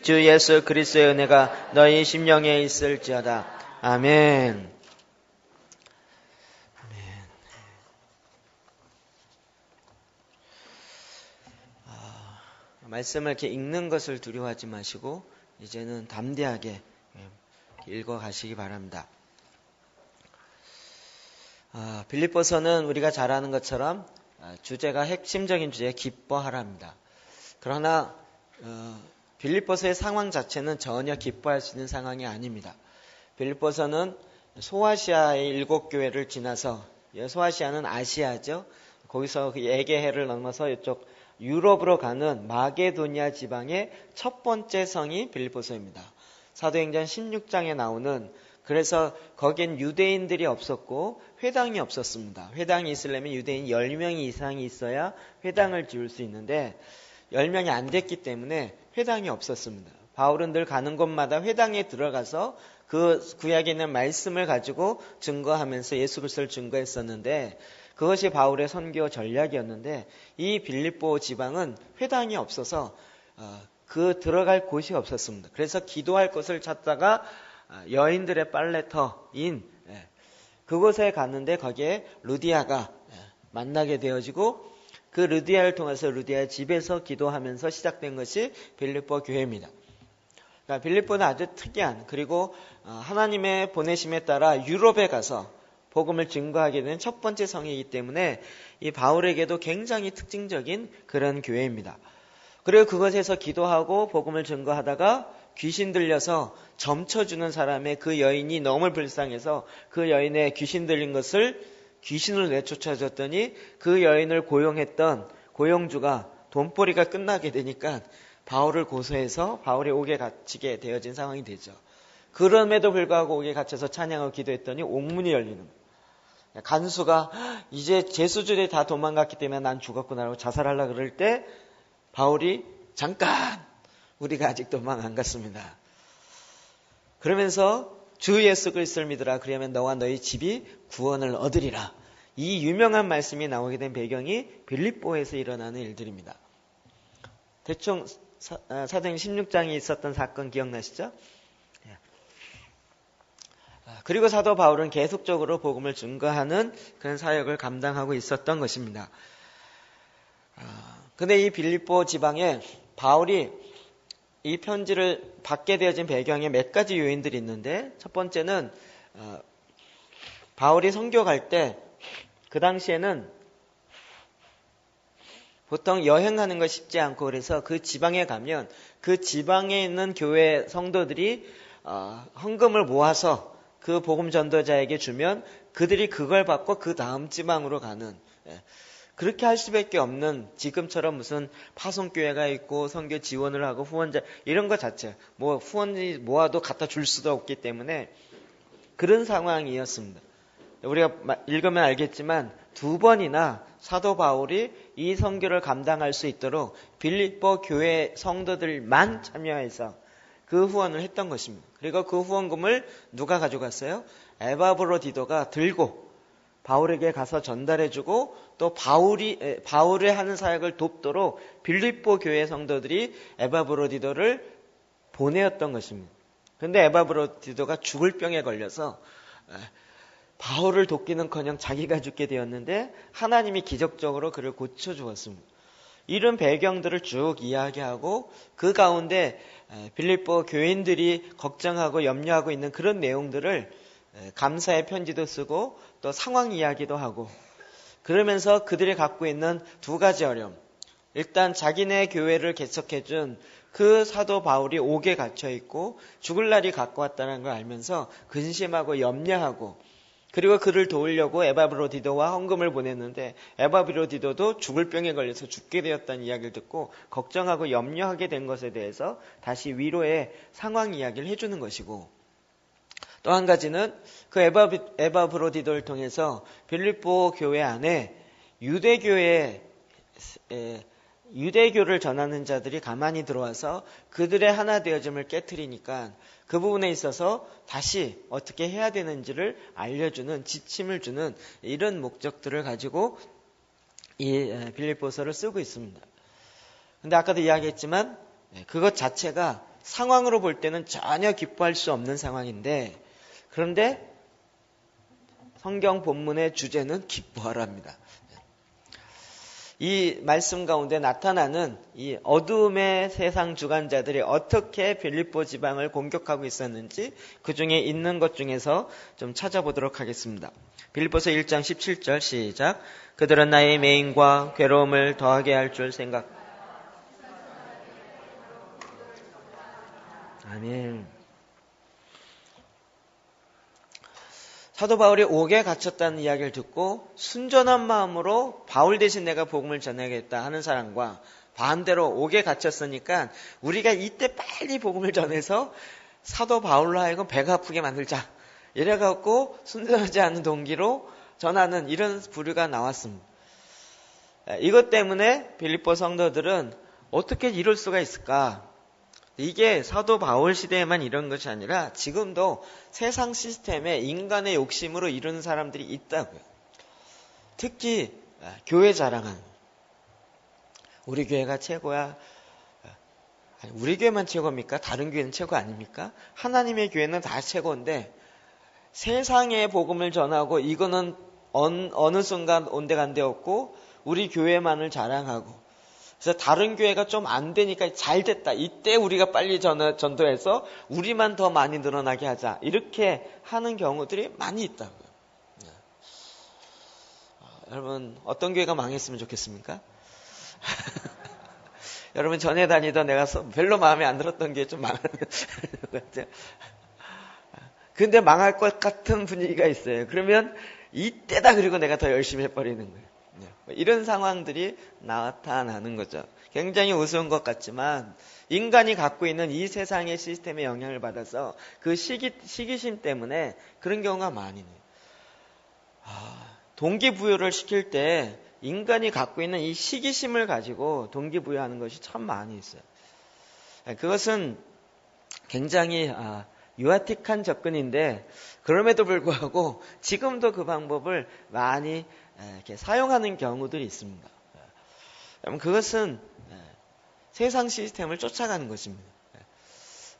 주 예수 그리스도의 은혜가 너희 심령에 있을지어다. 아멘. 말씀을 이렇게 읽는 것을 두려워하지 마시고 이제는 담대하게 읽어가시기 바랍니다. 빌립보서는 우리가 잘 아는 것처럼 주제가 핵심적인 주제 기뻐하라입니다. 그러나 빌립보서의 상황 자체는 전혀 기뻐할 수 있는 상황이 아닙니다. 빌립보서는 소아시아의 7교회를 지나서 소아시아는 아시아죠. 거기서 그 에게해를 넘어서 이쪽 유럽으로 가는 마게도니아 지방의 첫 번째 성이 빌립보서입니다. 사도행전 16장에 나오는 그래서 거긴 유대인들이 없었고 회당이 없었습니다. 회당이 있으려면 유대인 10명이 이상이 있어야 회당을 지을 수 있는데 10명이 안 됐기 때문에 회당이 없었습니다. 바울은 늘 가는 곳마다 회당에 들어가서 그 구약에 있는 말씀을 가지고 증거하면서 예수 그리스도를 증거했었는데 그것이 바울의 선교 전략이었는데 이 빌립보 지방은 회당이 없어서 그 들어갈 곳이 없었습니다. 그래서 기도할 곳을 찾다가 여인들의 빨래터인 그곳에 갔는데 거기에 루디아가 만나게 되어지고 그 루디아를 통해서 루디아의 집에서 기도하면서 시작된 것이 빌립보 교회입니다. 그러니까 빌립보는 아주 특이한 그리고 하나님의 보내심에 따라 유럽에 가서 복음을 증거하게 된 첫 번째 성이기 때문에 이 바울에게도 굉장히 특징적인 그런 교회입니다. 그리고 그것에서 기도하고 복음을 증거하다가 귀신 들려서 점쳐주는 사람의 그 여인이 너무 불쌍해서 그 여인의 귀신 들린 것을 귀신을 내쫓아줬더니 그 여인을 고용했던 고용주가 돈벌이가 끝나게 되니까 바울을 고소해서 바울이 옥에 갇히게 되어진 상황이 되죠. 그럼에도 불구하고 옥에 갇혀서 찬양하고 기도했더니 옥문이 열리는 거예요. 간수가 이제 제 수준에 다 도망갔기 때문에 난 죽었구나라고 자살하려고 그럴 때 바울이 잠깐 우리가 아직 도망 안 갔습니다. 그러면서 주 예수 그리스도를 믿으라 그러면 너와 너희 집이 구원을 얻으리라. 이 유명한 말씀이 나오게 된 배경이 빌립보에서 일어나는 일들입니다. 대충 사도행 16장에 있었던 사건 기억나시죠? 그리고 사도 바울은 계속적으로 복음을 증거하는 그런 사역을 감당하고 있었던 것입니다. 근데 이 빌립보 지방에 바울이 이 편지를 받게 되어진 배경에 몇 가지 요인들이 있는데 첫 번째는 바울이 선교 갈 때 그 당시에는 보통 여행하는 거 쉽지 않고 그래서 그 지방에 가면 그 지방에 있는 교회 성도들이 헌금을 모아서 그 복음 전도자에게 주면 그들이 그걸 받고 그 다음 지방으로 가는 그렇게 할 수밖에 없는 지금처럼 무슨 파송교회가 있고 선교 지원을 하고 후원자 이런 것 자체 뭐 후원이 모아도 갖다 줄 수도 없기 때문에 그런 상황이었습니다. 우리가 읽으면 알겠지만 두 번이나 사도 바울이 이 선교를 감당할 수 있도록 빌립보 교회 성도들만 참여해서 그 후원을 했던 것입니다. 그리고 그 후원금을 누가 가져갔어요? 에바브로디도가 들고 바울에게 가서 전달해주고 또 바울이 하는 사역을 돕도록 빌립보 교회 성도들이 에바브로디도를 보내었던 것입니다. 그런데 에바브로디도가 죽을 병에 걸려서 바울을 돕기는커녕 자기가 죽게 되었는데 하나님이 기적적으로 그를 고쳐주었습니다. 이런 배경들을 쭉 이야기하고 그 가운데 빌립보 교인들이 걱정하고 염려하고 있는 그런 내용들을 감사의 편지도 쓰고 또 상황 이야기도 하고 그러면서 그들이 갖고 있는 두 가지 어려움. 일단 자기네 교회를 개척해준 그 사도 바울이 옥에 갇혀 있고 죽을 날이 가까웠다는 걸 알면서 근심하고 염려하고 그리고 그를 도우려고 에바브로디도와 헌금을 보냈는데 에바브로디도도 죽을 병에 걸려서 죽게 되었다는 이야기를 듣고 걱정하고 염려하게 된 것에 대해서 다시 위로의 상황 이야기를 해주는 것이고 또 한 가지는 그 에바브로디도를 통해서 빌립보 교회 안에 유대교를 전하는 자들이 가만히 들어와서 그들의 하나 되어짐을 깨트리니까 그 부분에 있어서 다시 어떻게 해야 되는지를 알려주는 지침을 주는 이런 목적들을 가지고 이 빌립보서를 쓰고 있습니다. 근데 아까도 이야기했지만 그것 자체가 상황으로 볼 때는 전혀 기뻐할 수 없는 상황인데 그런데 성경 본문의 주제는 기뻐하랍니다. 이 말씀 가운데 나타나는 이 어둠의 세상 주관자들이 어떻게 빌립보 지방을 공격하고 있었는지 그 중에 있는 것 중에서 좀 찾아보도록 하겠습니다. 빌립보서 1장 17절 시작. 그들은 나의 매임과 괴로움을 더하게 할 줄 생각. 아멘. 사도 바울이 옥에 갇혔다는 이야기를 듣고 순전한 마음으로 바울 대신 내가 복음을 전하겠다 하는 사람과 반대로 옥에 갇혔으니까 우리가 이때 빨리 복음을 전해서 사도 바울로 하여금 배가 아프게 만들자 이래갖고 순전하지 않은 동기로 전하는 이런 부류가 나왔습니다. 이것 때문에 빌립보 성도들은 어떻게 이럴 수가 있을까? 이게 사도 바울 시대에만 이런 것이 아니라 지금도 세상 시스템에 인간의 욕심으로 이루는 사람들이 있다고요. 특히 교회 자랑하는, 우리 교회가 최고야. 아니, 우리 교회만 최고입니까? 다른 교회는 최고 아닙니까? 하나님의 교회는 다 최고인데 세상에 복음을 전하고 이거는 어느 순간 온데간데 없고 우리 교회만을 자랑하고, 그래서 다른 교회가 좀 안 되니까 잘 됐다, 이때 우리가 빨리 전도해서 우리만 더 많이 늘어나게 하자, 이렇게 하는 경우들이 많이 있다고요. 여러분, 어떤 교회가 망했으면 좋겠습니까? 여러분, 전에 다니던 내가 별로 마음에 안 들었던 게 좀 망하는 것 같아요. 근데 망할 것 같은 분위기가 있어요. 그러면 이때다, 그리고 내가 더 열심히 해버리는 거예요. 이런 상황들이 나타나는 거죠. 굉장히 우스운 것 같지만 인간이 갖고 있는 이 세상의 시스템에 영향을 받아서 그 시기심 때문에 그런 경우가 많이 있네요. 동기부여를 시킬 때 인간이 갖고 있는 이 시기심을 가지고 동기부여하는 것이 참 많이 있어요. 그것은 굉장히 유아틱한 접근인데 그럼에도 불구하고 지금도 그 방법을 많이 이렇게 사용하는 경우들이 있습니다. 그것은 세상 시스템을 쫓아가는 것입니다.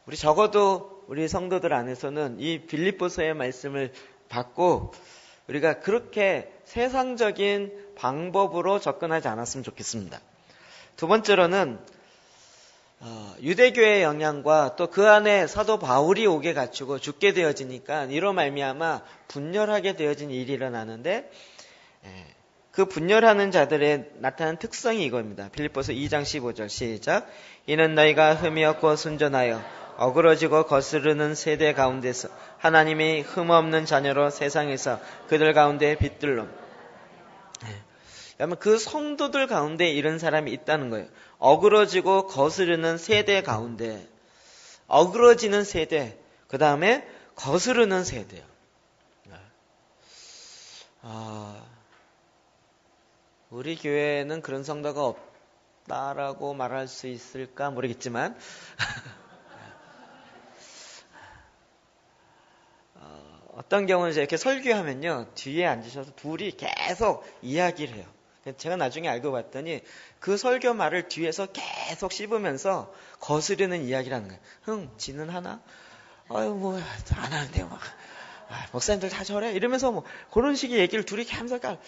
우리 적어도 우리 성도들 안에서는 이 빌립보서의 말씀을 받고 우리가 그렇게 세상적인 방법으로 접근하지 않았으면 좋겠습니다. 두 번째로는 유대교의 영향과 또 그 안에 사도 바울이 오게 갖추고 죽게 되어지니까 이로 말미암아 분열하게 되어진 일이 일어나는데, 그 분열하는 자들의 나타나는 특성이 이겁니다. 빌립보서 2장 15절 시작. 이는 너희가 흠이 없고 순전하여 어그러지고 거스르는 세대 가운데서 하나님이 흠없는 자녀로 세상에서 그들 가운데 빛들로. 여러분, 그 성도들 가운데 이런 사람이 있다는 거예요. 어그러지고 거스르는 세대 가운데, 어그러지는 세대, 그 다음에 거스르는 세대요. 우리 교회는 그런 성도가 없다라고 말할 수 있을까 모르겠지만 어떤 경우는 이렇게 설교하면요, 뒤에 앉으셔서 둘이 계속 이야기를 해요. 제가 나중에 알고 봤더니 그 설교 말을 뒤에서 계속 씹으면서 거스르는 이야기를 하는 거예요. 지는 하나? 뭐 안 하는데요. 목사님들 다 저래? 이러면서 뭐 그런 식의 얘기를 둘이 계속 하면서,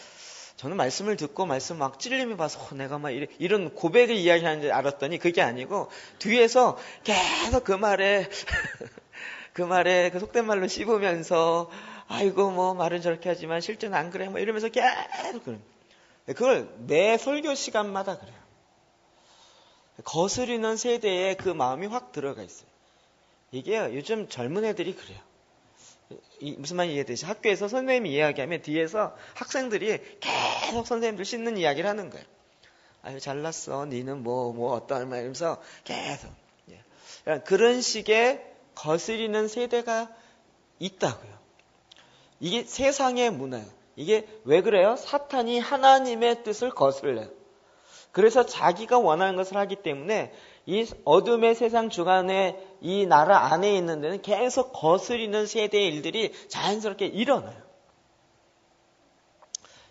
저는 말씀을 듣고 말씀 막 찔림이 봐서 내가 막 이런 고백을 이야기하는 줄 알았더니 그게 아니고 뒤에서 계속 그 말에 그 속된 말로 씹으면서 아이고 뭐 말은 저렇게 하지만 실제는 안 그래 뭐 이러면서 계속 그래요. 그걸 매 설교 시간마다 그래요. 거스르는 세대에 그 마음이 확 들어가 있어요. 이게 요즘 젊은 애들이 그래요. 무슨 말인지 이해되시? 학교에서 선생님이 이야기하면 뒤에서 학생들이 계속 선생님들 씹는 이야기를 하는 거예요. 아유 잘났어, 니는 뭐 어떤 말 이러면서 계속. 그런 식의 거스리는 세대가 있다고요. 이게 세상의 문화예요. 이게 왜 그래요? 사탄이 하나님의 뜻을 거슬려요. 그래서 자기가 원하는 것을 하기 때문에 이 어둠의 세상 주관의 이 나라 안에 있는 데는 계속 거스리는 세대의 일들이 자연스럽게 일어나요.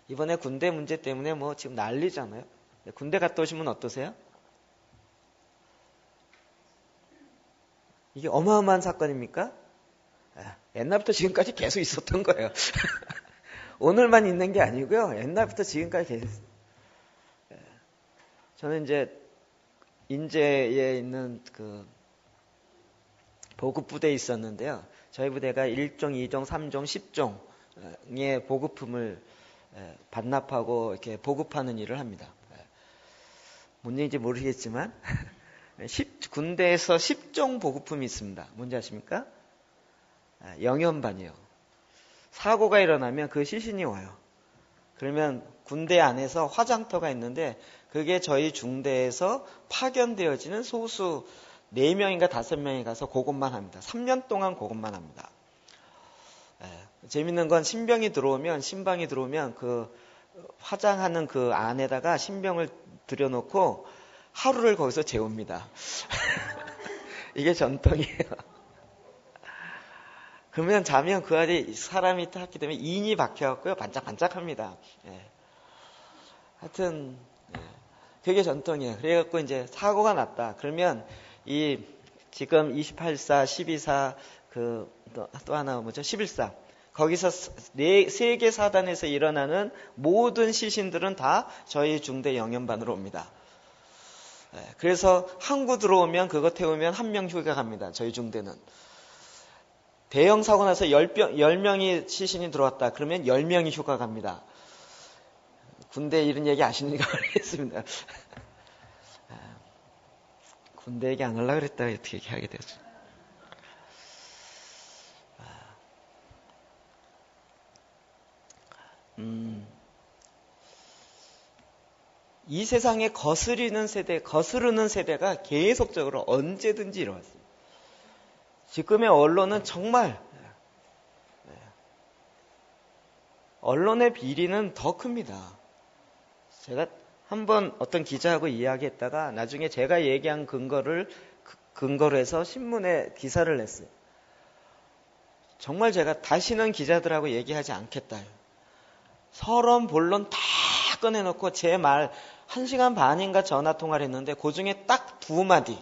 이번에 군대 문제 때문에 뭐 지금 난리잖아요. 군대 갔다 오시면 어떠세요? 이게 어마어마한 사건입니까? 옛날부터 지금까지 계속 있었던 거예요. 오늘만 있는 게 아니고요. 옛날부터 지금까지 계속 있어요. 저는 이제 인제에 있는 그 보급부대에 있었는데요. 저희 부대가 1종, 2종, 3종, 10종의 보급품을 반납하고 이렇게 보급하는 일을 합니다. 뭔 얘기인지 모르겠지만 군대에서 10종 보급품이 있습니다. 뭔지 아십니까? 영연반이요. 사고가 일어나면 그 시신이 와요. 그러면 군대 안에서 화장터가 있는데 그게 저희 중대에서 파견되어지는 소수 4명인가 5명이 가서 그것만 합니다. 3년 동안 그것만 합니다. 재밌는 건 신방이 들어오면 그 화장하는 그 안에다가 신병을 들여놓고 하루를 거기서 재웁니다. 이게 전통이에요. 그러면 자면 그 안에 사람이 탔기 때문에 인이 박혀갖고요. 반짝반짝합니다. 예. 하여튼, 예. 그게 전통이에요. 그래갖고 이제 사고가 났다. 그러면 지금 28사, 12사, 또 하나 뭐죠? 11사. 거기서 세 개 사단에서 일어나는 모든 시신들은 다 저희 중대 영연반으로 옵니다. 예. 그래서 항구 들어오면 그거 태우면 1명 휴가 갑니다. 저희 중대는. 대형 사고 나서 10명이 시신이 들어왔다. 그러면 10명이 휴가 갑니다. 군대 이런 얘기 아시니까 모르겠습니다. 군대 얘기 안 하려고 그랬다가 어떻게 얘기하게 되었죠. 이 세상에 거스르는 세대가 계속적으로 언제든지 일어났습니다. 지금의 언론은 정말 언론의 비리는 더 큽니다. 제가 한번 어떤 기자하고 이야기했다가 나중에 제가 얘기한 근거로 해서 신문에 기사를 냈어요. 정말 제가 다시는 기자들하고 얘기하지 않겠다. 서론 본론 다 꺼내놓고 제 말 1시간 반인가 전화통화를 했는데 그중에 딱 2마디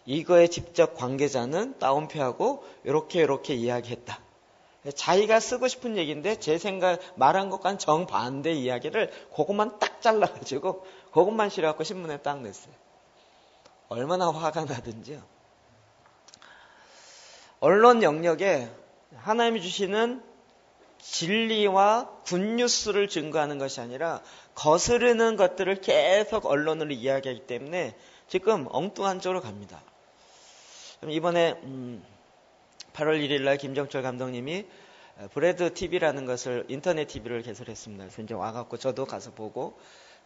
이거에 직접 관계자는 따옴표하고 이렇게 이야기했다. 자기가 쓰고 싶은 얘기인데 제 생각 말한 것과는 정반대 이야기를 그것만 딱 잘라가지고 그것만 실어갖고 신문에 딱 냈어요. 얼마나 화가 나든지요. 언론 영역에 하나님이 주시는 진리와 굿뉴스를 증거하는 것이 아니라 거스르는 것들을 계속 언론으로 이야기하기 때문에 지금 엉뚱한 쪽으로 갑니다. 이번에 8월 1일 날 김정철 감독님이 브레드 TV라는 것을 인터넷 TV를 개설했습니다. 그래서 이제 와갖고 저도 가서 보고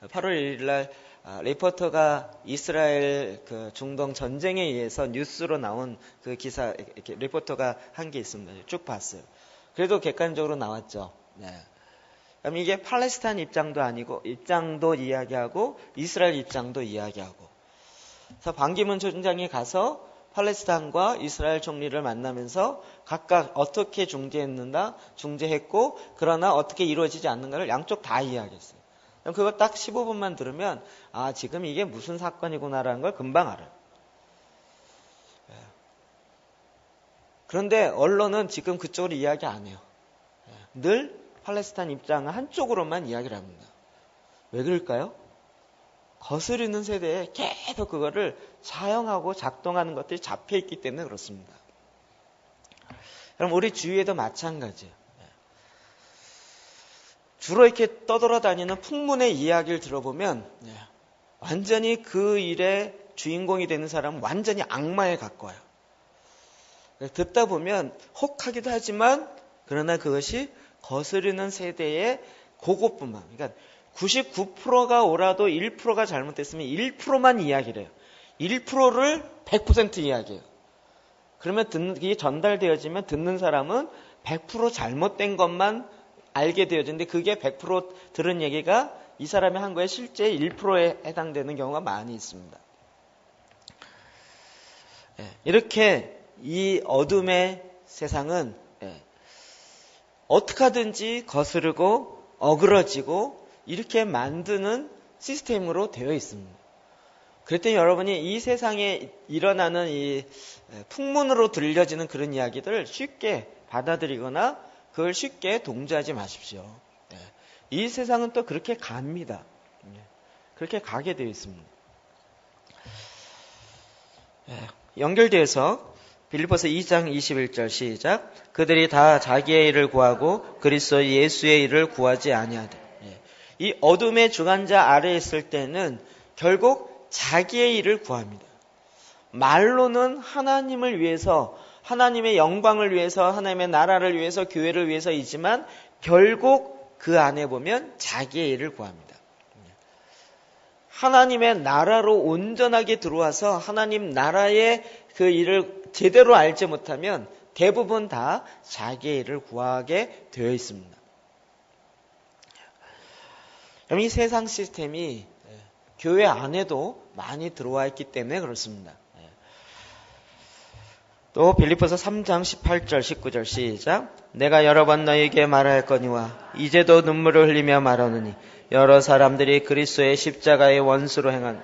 8월 1일 날 리포터가 이스라엘 그 중동 전쟁에 의해서 뉴스로 나온 그 기사 이렇게 리포터가 한 게 있습니다. 쭉 봤어요. 그래도 객관적으로 나왔죠. 네. 그럼 이게 팔레스타인 입장도 이야기하고 이스라엘 입장도 이야기하고. 그래서 반기문 총장이 가서 팔레스타인과 이스라엘 총리를 만나면서 각각 어떻게 중재했고 그러나 어떻게 이루어지지 않는가를 양쪽 다 이야기했어요. 그럼 그거 딱 15분만 들으면 지금 이게 무슨 사건이구나라는 걸 금방 알아요. 그런데 언론은 지금 그쪽으로 이야기 안 해요. 늘 팔레스타인 입장을 한쪽으로만 이야기를 합니다. 왜 그럴까요? 거스르는 세대에 계속 그거를 사용하고 작동하는 것들이 잡혀있기 때문에 그렇습니다. 그럼 우리 주위에도 마찬가지예요. 주로 이렇게 떠돌아다니는 풍문의 이야기를 들어보면 완전히 그 일의 주인공이 되는 사람은 완전히 악마에 가까워요. 듣다 보면 혹하기도 하지만 그러나 그것이 거스르는 세대의 그것뿐만, 그러니까 99%가 옳아도 1%가 잘못됐으면 1%만 이야기를 해요. 1%를 100% 이야기해요. 그러면 이게 전달되어지면 듣는 사람은 100% 잘못된 것만 알게 되어지는데 그게 100% 들은 얘기가 이 사람이 한 거에 실제 1%에 해당되는 경우가 많이 있습니다. 이렇게 이 어둠의 세상은 어떻게 하든지 거스르고 어그러지고 이렇게 만드는 시스템으로 되어 있습니다. 그랬더니 여러분이 이 세상에 일어나는 이 풍문으로 들려지는 그런 이야기들을 쉽게 받아들이거나 그걸 쉽게 동조하지 마십시오. 이 세상은 또 그렇게 갑니다. 그렇게 가게 되어 있습니다. 연결돼서 빌립보서 2장 21절 시작. 그들이 다 자기의 일을 구하고 그리스도 예수의 일을 구하지 아니하되. 이 어둠의 주관자 아래에 있을 때는 결국 자기의 일을 구합니다. 말로는 하나님을 위해서, 하나님의 영광을 위해서, 하나님의 나라를 위해서, 교회를 위해서이지만 결국 그 안에 보면 자기의 일을 구합니다. 하나님의 나라로 온전하게 들어와서 하나님 나라의 그 일을 제대로 알지 못하면 대부분 다 자기의 일을 구하게 되어 있습니다. 그럼 이 세상 시스템이 교회 안에도 많이 들어와 있기 때문에 그렇습니다. 또 빌립보서 3장 18절 19절 시작. 내가 여러 번 너희에게 말하였거니와 이제도 눈물을 흘리며 말하느니 여러 사람들이 그리스도의 십자가의 원수로 행한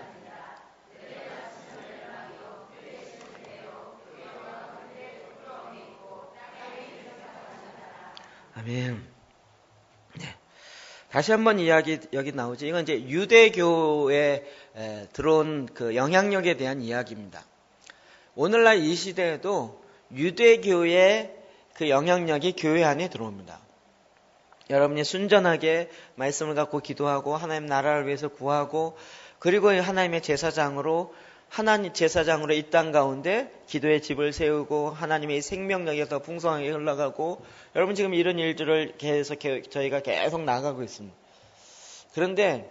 아멘. 네. 다시 한번 이야기 여기 나오죠. 이건 이제 유대교에 들어온 그 영향력에 대한 이야기입니다. 오늘날 이 시대에도 유대교의 그 영향력이 교회 안에 들어옵니다. 여러분이 순전하게 말씀을 갖고 기도하고 하나님 나라를 위해서 구하고 그리고 하나님의 제사장으로 이 땅 가운데 기도의 집을 세우고 하나님의 생명력이 더 풍성하게 흘러가고 여러분 지금 이런 일들을 계속 저희가 계속 나가고 있습니다. 그런데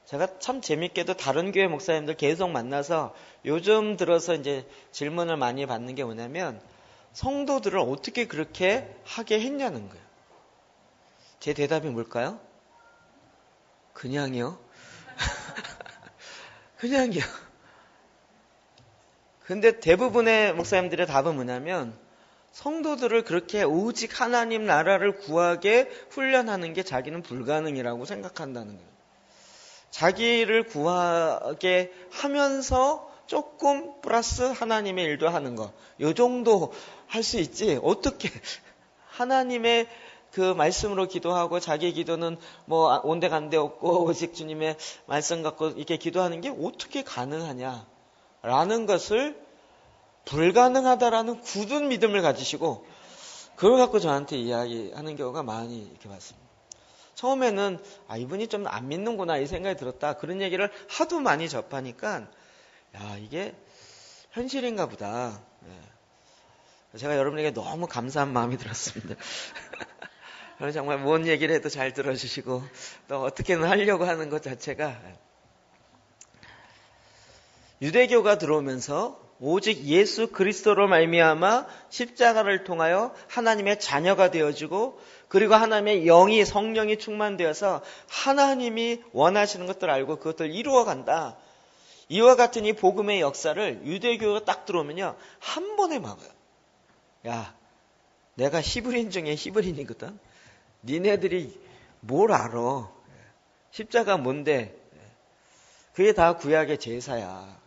제가 참 재밌게도 다른 교회 목사님들 계속 만나서 요즘 들어서 이제 질문을 많이 받는 게 뭐냐면 성도들을 어떻게 그렇게 하게 했냐는 거예요. 제 대답이 뭘까요? 그냥요. 그냥요. 근데 대부분의 목사님들의 답은 뭐냐면 성도들을 그렇게 오직 하나님 나라를 구하게 훈련하는 게 자기는 불가능이라고 생각한다는 거예요. 자기를 구하게 하면서 조금 플러스 하나님의 일도 하는 거. 요 정도 할 수 있지. 어떻게 하나님의 그 말씀으로 기도하고 자기 기도는 뭐 온데간데 없고 오직 주님의 말씀 갖고 이렇게 기도하는 게 어떻게 가능하냐라는 것을 불가능하다라는 굳은 믿음을 가지시고 그걸 갖고 저한테 이야기하는 경우가 많이 이렇게 봤습니다. 처음에는 이분이 좀 안 믿는구나 이 생각이 들었다. 그런 얘기를 하도 많이 접하니까 이게 현실인가 보다. 제가 여러분에게 너무 감사한 마음이 들었습니다. 정말 뭔 얘기를 해도 잘 들어주시고 또 어떻게든 하려고 하는 것 자체가 유대교가 들어오면서 오직 예수 그리스도로 말미암아 십자가를 통하여 하나님의 자녀가 되어지고 그리고 하나님의 영이 성령이 충만되어서 하나님이 원하시는 것들을 알고 그것들을 이루어간다. 이와 같은 이 복음의 역사를 유대교가 딱 들어오면요 한 번에 막아요. 야, 내가 히브리인 중에 히브리인이거든. 니네들이 뭘 알아? 십자가 뭔데? 그게 다 구약의 제사야.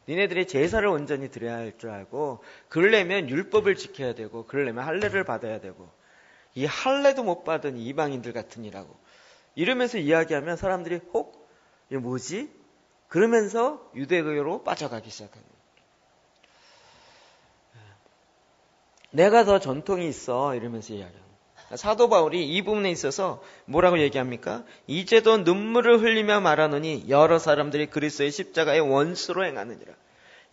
니네들이 제사를 온전히 드려야 할 줄 알고 그러려면 율법을 지켜야 되고 그러려면 할례를 받아야 되고 이 할례도 못 받은 이방인들 같으니라고 이러면서 이야기하면 사람들이 혹? 이게 뭐지? 그러면서 유대교로 빠져가기 시작합니다. 내가 더 전통이 있어 이러면서 이야기합니다. 사도 바울이 이 부분에 있어서 뭐라고 얘기합니까? 이제도 눈물을 흘리며 말하노니 여러 사람들이 그리스도의 십자가의 원수로 행하느니라.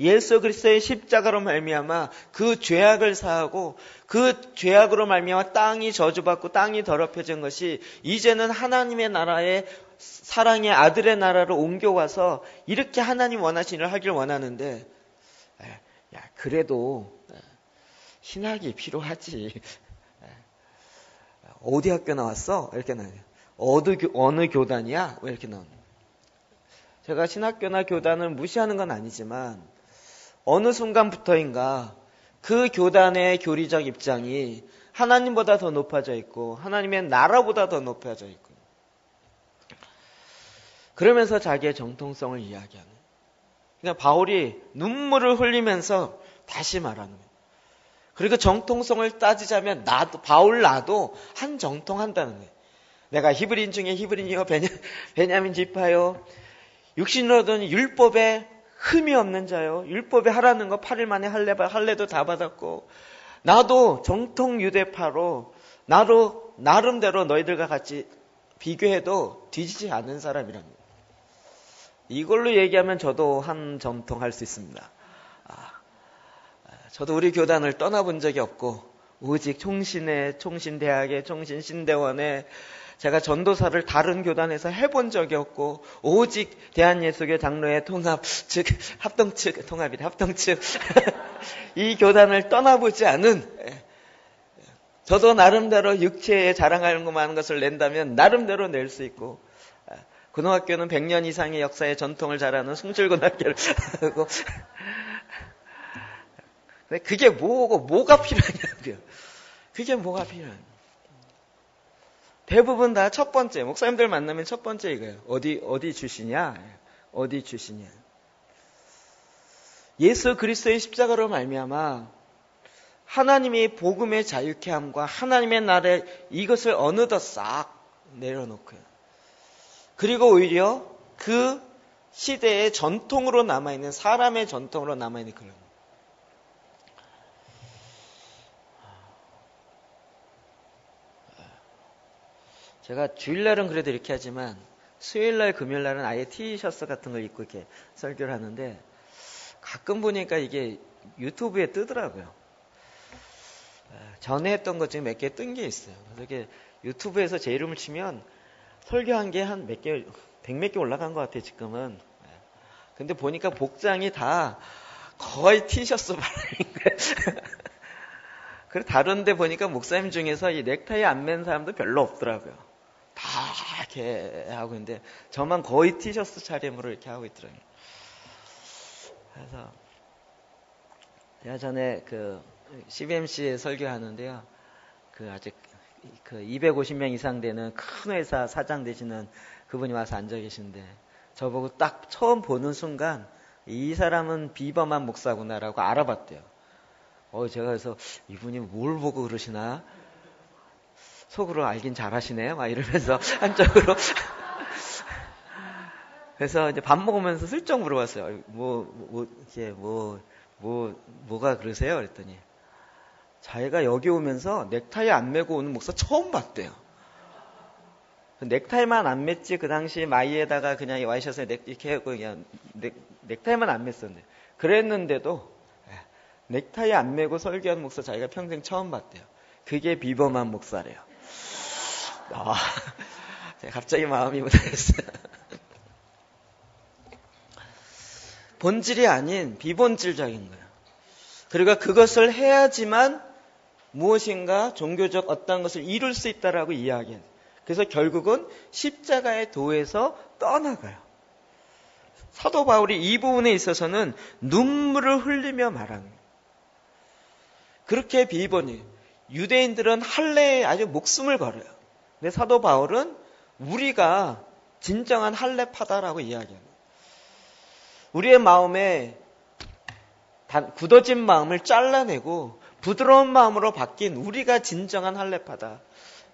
예수 그리스도의 십자가로 말미암아 그 죄악을 사하고 그 죄악으로 말미암아 땅이 저주받고 땅이 더럽혀진 것이 이제는 하나님의 나라의 사랑의 아들의 나라로 옮겨와서 이렇게 하나님 원하신 일을 하길 원하는데 그래도 신학이 필요하지. 어디 학교 나왔어? 이렇게 나와요. 어느 교단이야? 왜 이렇게 나오냐. 제가 신학교나 교단을 무시하는 건 아니지만 어느 순간부터인가 그 교단의 교리적 입장이 하나님보다 더 높아져 있고 하나님의 나라보다 더 높아져 있고 그러면서 자기의 정통성을 이야기하는. 그러니까 바울이 눈물을 흘리면서 다시 말하는 거예요. 그리고 정통성을 따지자면 나도 한 정통한다는 거예요. 내가 히브리인 중에 히브리인이요 베냐민 지파요. 육신으로는 율법에 흠이 없는 자요. 율법에 하라는 거 8일 만에 할례도 다 받았고 나도 정통 유대파로 나름대로 너희들과 같이 비교해도 뒤지지 않는 사람이랍니다. 이걸로 얘기하면 저도 한 정통할 수 있습니다. 저도 우리 교단을 떠나본 적이 없고 오직 총신대학에 총신신대원에 제가 전도사를 다른 교단에서 해본 적이 없고 오직 대한예수교 장로회 통합 즉 합동측 통합이래 합동측 이 교단을 떠나보지 않은 저도 나름대로 육체에 자랑하는 것만 것을 낸다면 나름대로 낼 수 있고 고등학교는 100년 이상의 역사의 전통을 잘하는 숭실고등학교를 하고 그게 뭐가 필요하냐고요. 그게 뭐가 필요하냐. 대부분 다 첫 번째, 목사님들 만나면 첫 번째 이거예요. 어디 출신이야? 어디 출신이야? 예수 그리스도의 십자가로 말미암아 하나님의 복음의 자유케 함과 하나님의 나라에 이것을 어느덧 싹 내려놓고요. 그리고 오히려 그 시대의 전통으로 남아있는, 사람의 전통으로 남아있는 그런. 제가 주일날은 그래도 이렇게 하지만 수요일날, 금요일날은 아예 티셔츠 같은 걸 입고 이렇게 설교를 하는데 가끔 보니까 이게 유튜브에 뜨더라고요. 전에 했던 것 중에 몇 개 뜬 게 있어요. 그래서 이게 유튜브에서 제 이름을 치면 설교한 게 한 몇 개, 100몇 개 올라간 것 같아요, 지금은. 근데 보니까 복장이 다 거의 티셔츠 바람인 거예요. 그리고 다른 데 보니까 목사님 중에서 이 넥타이 안 맨 사람도 별로 없더라고요. 다 이렇게 하고 있는데 저만 거의 티셔츠 차림으로 이렇게 하고 있더라고요. 그래서 제가 전에 그 CBMC에 설교하는데요. 그 아직 그 250명 이상 되는 큰 회사 사장 되시는 그분이 와서 앉아 계신데 저보고 딱 처음 보는 순간 이 사람은 비범한 목사구나라고 알아봤대요. 제가 그래서 이분이 뭘 보고 그러시나? 속으로 알긴 잘하시네요. 막 이러면서 한쪽으로. 그래서 이제 밥 먹으면서 슬쩍 물어봤어요. 뭐가 그러세요? 그랬더니 자기가 여기 오면서 넥타이 안 메고 오는 목사 처음 봤대요. 넥타이만 안 맸지 그 당시 마이에다가 그냥 와이셔츠에 이렇게 하고 그냥 넥타이만 안 맸었는데 그랬는데도 넥타이 안 메고 설교하는 목사 자기가 평생 처음 봤대요. 그게 비범한 목사래요. 제가 갑자기 마음이 무뎌졌어요. 본질이 아닌 비본질적인 거예요. 그리고 그것을 해야지만 무엇인가 종교적 어떤 것을 이룰 수 있다라고 이야기해요. 그래서 결국은 십자가의 도에서 떠나가요. 사도 바울이 이 부분에 있어서는 눈물을 흘리며 말합니다. 그렇게 비번이 유대인들은 할례에 아주 목숨을 걸어요. 근데 사도 바울은 우리가 진정한 할례파다라고 이야기합니다. 우리의 마음에 굳어진 마음을 잘라내고 부드러운 마음으로 바뀐 우리가 진정한 할례파다.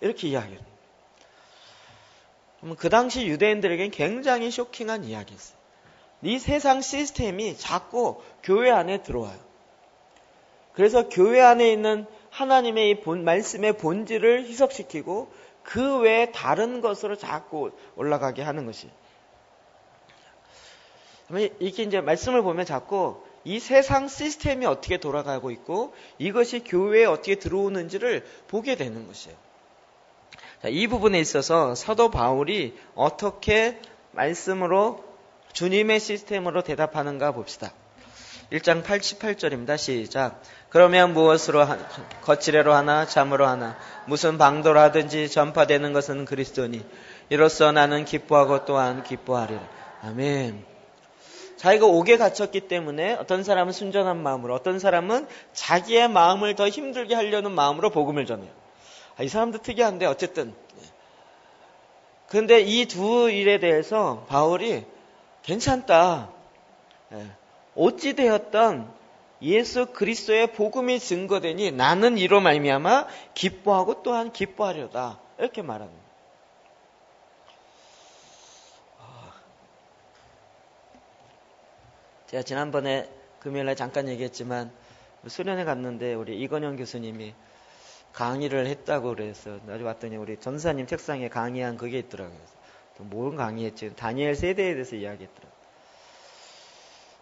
이렇게 이야기합니다. 그 당시 유대인들에게는 굉장히 쇼킹한 이야기였어요. 이 세상 시스템이 자꾸 교회 안에 들어와요. 그래서 교회 안에 있는 하나님의 이 말씀의 본질을 희석시키고 그 외에 다른 것으로 자꾸 올라가게 하는 것이. 이렇게 이제 말씀을 보면 자꾸 이 세상 시스템이 어떻게 돌아가고 있고 이것이 교회에 어떻게 들어오는지를 보게 되는 것이에요. 자, 이 부분에 있어서 사도 바울이 어떻게 말씀으로 주님의 시스템으로 대답하는가 봅시다. 1장 88절입니다. 시작. 그러면 무엇으로 거칠애로 하나 잠으로 하나 무슨 방도로 하든지 전파되는 것은 그리스도니 이로써 나는 기뻐하고 또한 기뻐하리라. 아멘. 자기가 옥에 갇혔기 때문에 어떤 사람은 순전한 마음으로 어떤 사람은 자기의 마음을 더 힘들게 하려는 마음으로 복음을 전해요. 이 사람도 특이한데 어쨌든 그런데 이 두 일에 대해서 바울이 괜찮다. 어찌 되었던 예수 그리스도의 복음이 증거되니 나는 이로 말미암아 기뻐하고 또한 기뻐하려다. 이렇게 말합니다. 제가 지난번에 금요일에 잠깐 얘기했지만 수련회 갔는데 우리 이건영 교수님이 강의를 했다고 그래서 나중에 왔더니 우리 전사님 책상에 강의한 그게 있더라고요. 뭘 강의했지? 다니엘 세대에 대해서 이야기했더라고요.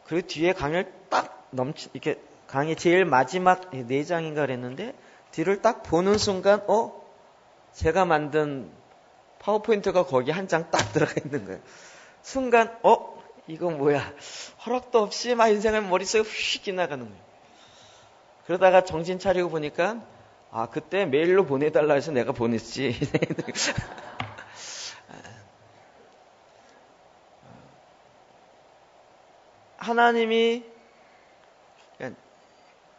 그리고 뒤에 강의를 딱 이렇게 강의 제일 마지막 4장인가 그랬는데 뒤를 딱 보는 순간 제가 만든 파워포인트가 거기 한 장 딱 들어가 있는 거예요. 순간 이거 뭐야? 허락도 없이 막 인생을 머릿속에 휙 지나가는 거예요. 그러다가 정신 차리고 보니까 그때 메일로 보내달라 해서 내가 보냈지. 하나님이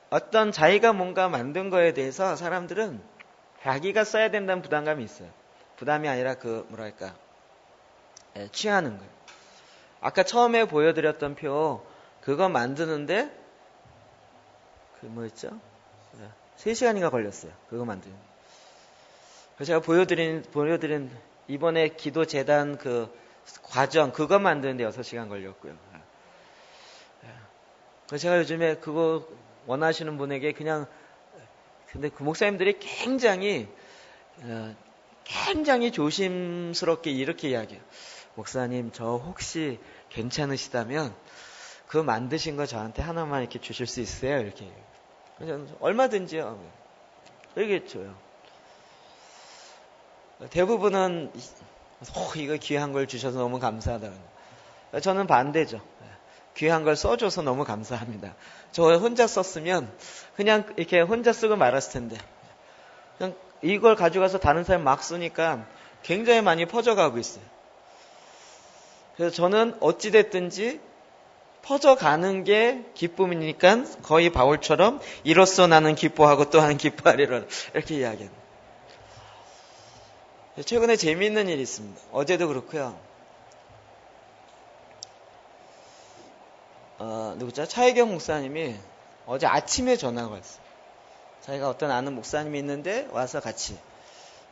어떤 자기가 뭔가 만든 거에 대해서 사람들은 자기가 써야 된다는 부담감이 있어요. 부담이 아니라 취하는 거예요. 아까 처음에 보여드렸던 표, 그거 만드는데, 3시간인가 걸렸어요. 그거 만드는. 그래서 제가 보여드린 이번에 기도재단 그 과정, 그거 만드는데 6시간 걸렸고요. 그래서 제가 요즘에 그거 원하시는 분에게 근데 그 목사님들이 굉장히 조심스럽게 이렇게 이야기해요. 목사님, 저 혹시 괜찮으시다면 그거 만드신 거 저한테 하나만 이렇게 주실 수 있어요? 이렇게. 그래서 얼마든지요. 이렇게 줘요. 대부분은 이거 귀한 걸 주셔서 너무 감사하다. 저는 반대죠. 귀한 걸 써줘서 너무 감사합니다. 저 혼자 썼으면 그냥 이렇게 혼자 쓰고 말았을 텐데, 그냥 이걸 가져가서 다른 사람 막 쓰니까 굉장히 많이 퍼져가고 있어요. 그래서 저는 어찌됐든지 퍼져가는 게 기쁨이니까 거의 바울처럼 이로써 나는 기뻐하고 또한 기뻐하리라 이렇게 이야기합니다. 최근에 재미있는 일이 있습니다. 어제도 그렇고요. 차혜경 목사님이 어제 아침에 전화가 왔어요. 자기가 어떤 아는 목사님이 있는데 와서 같이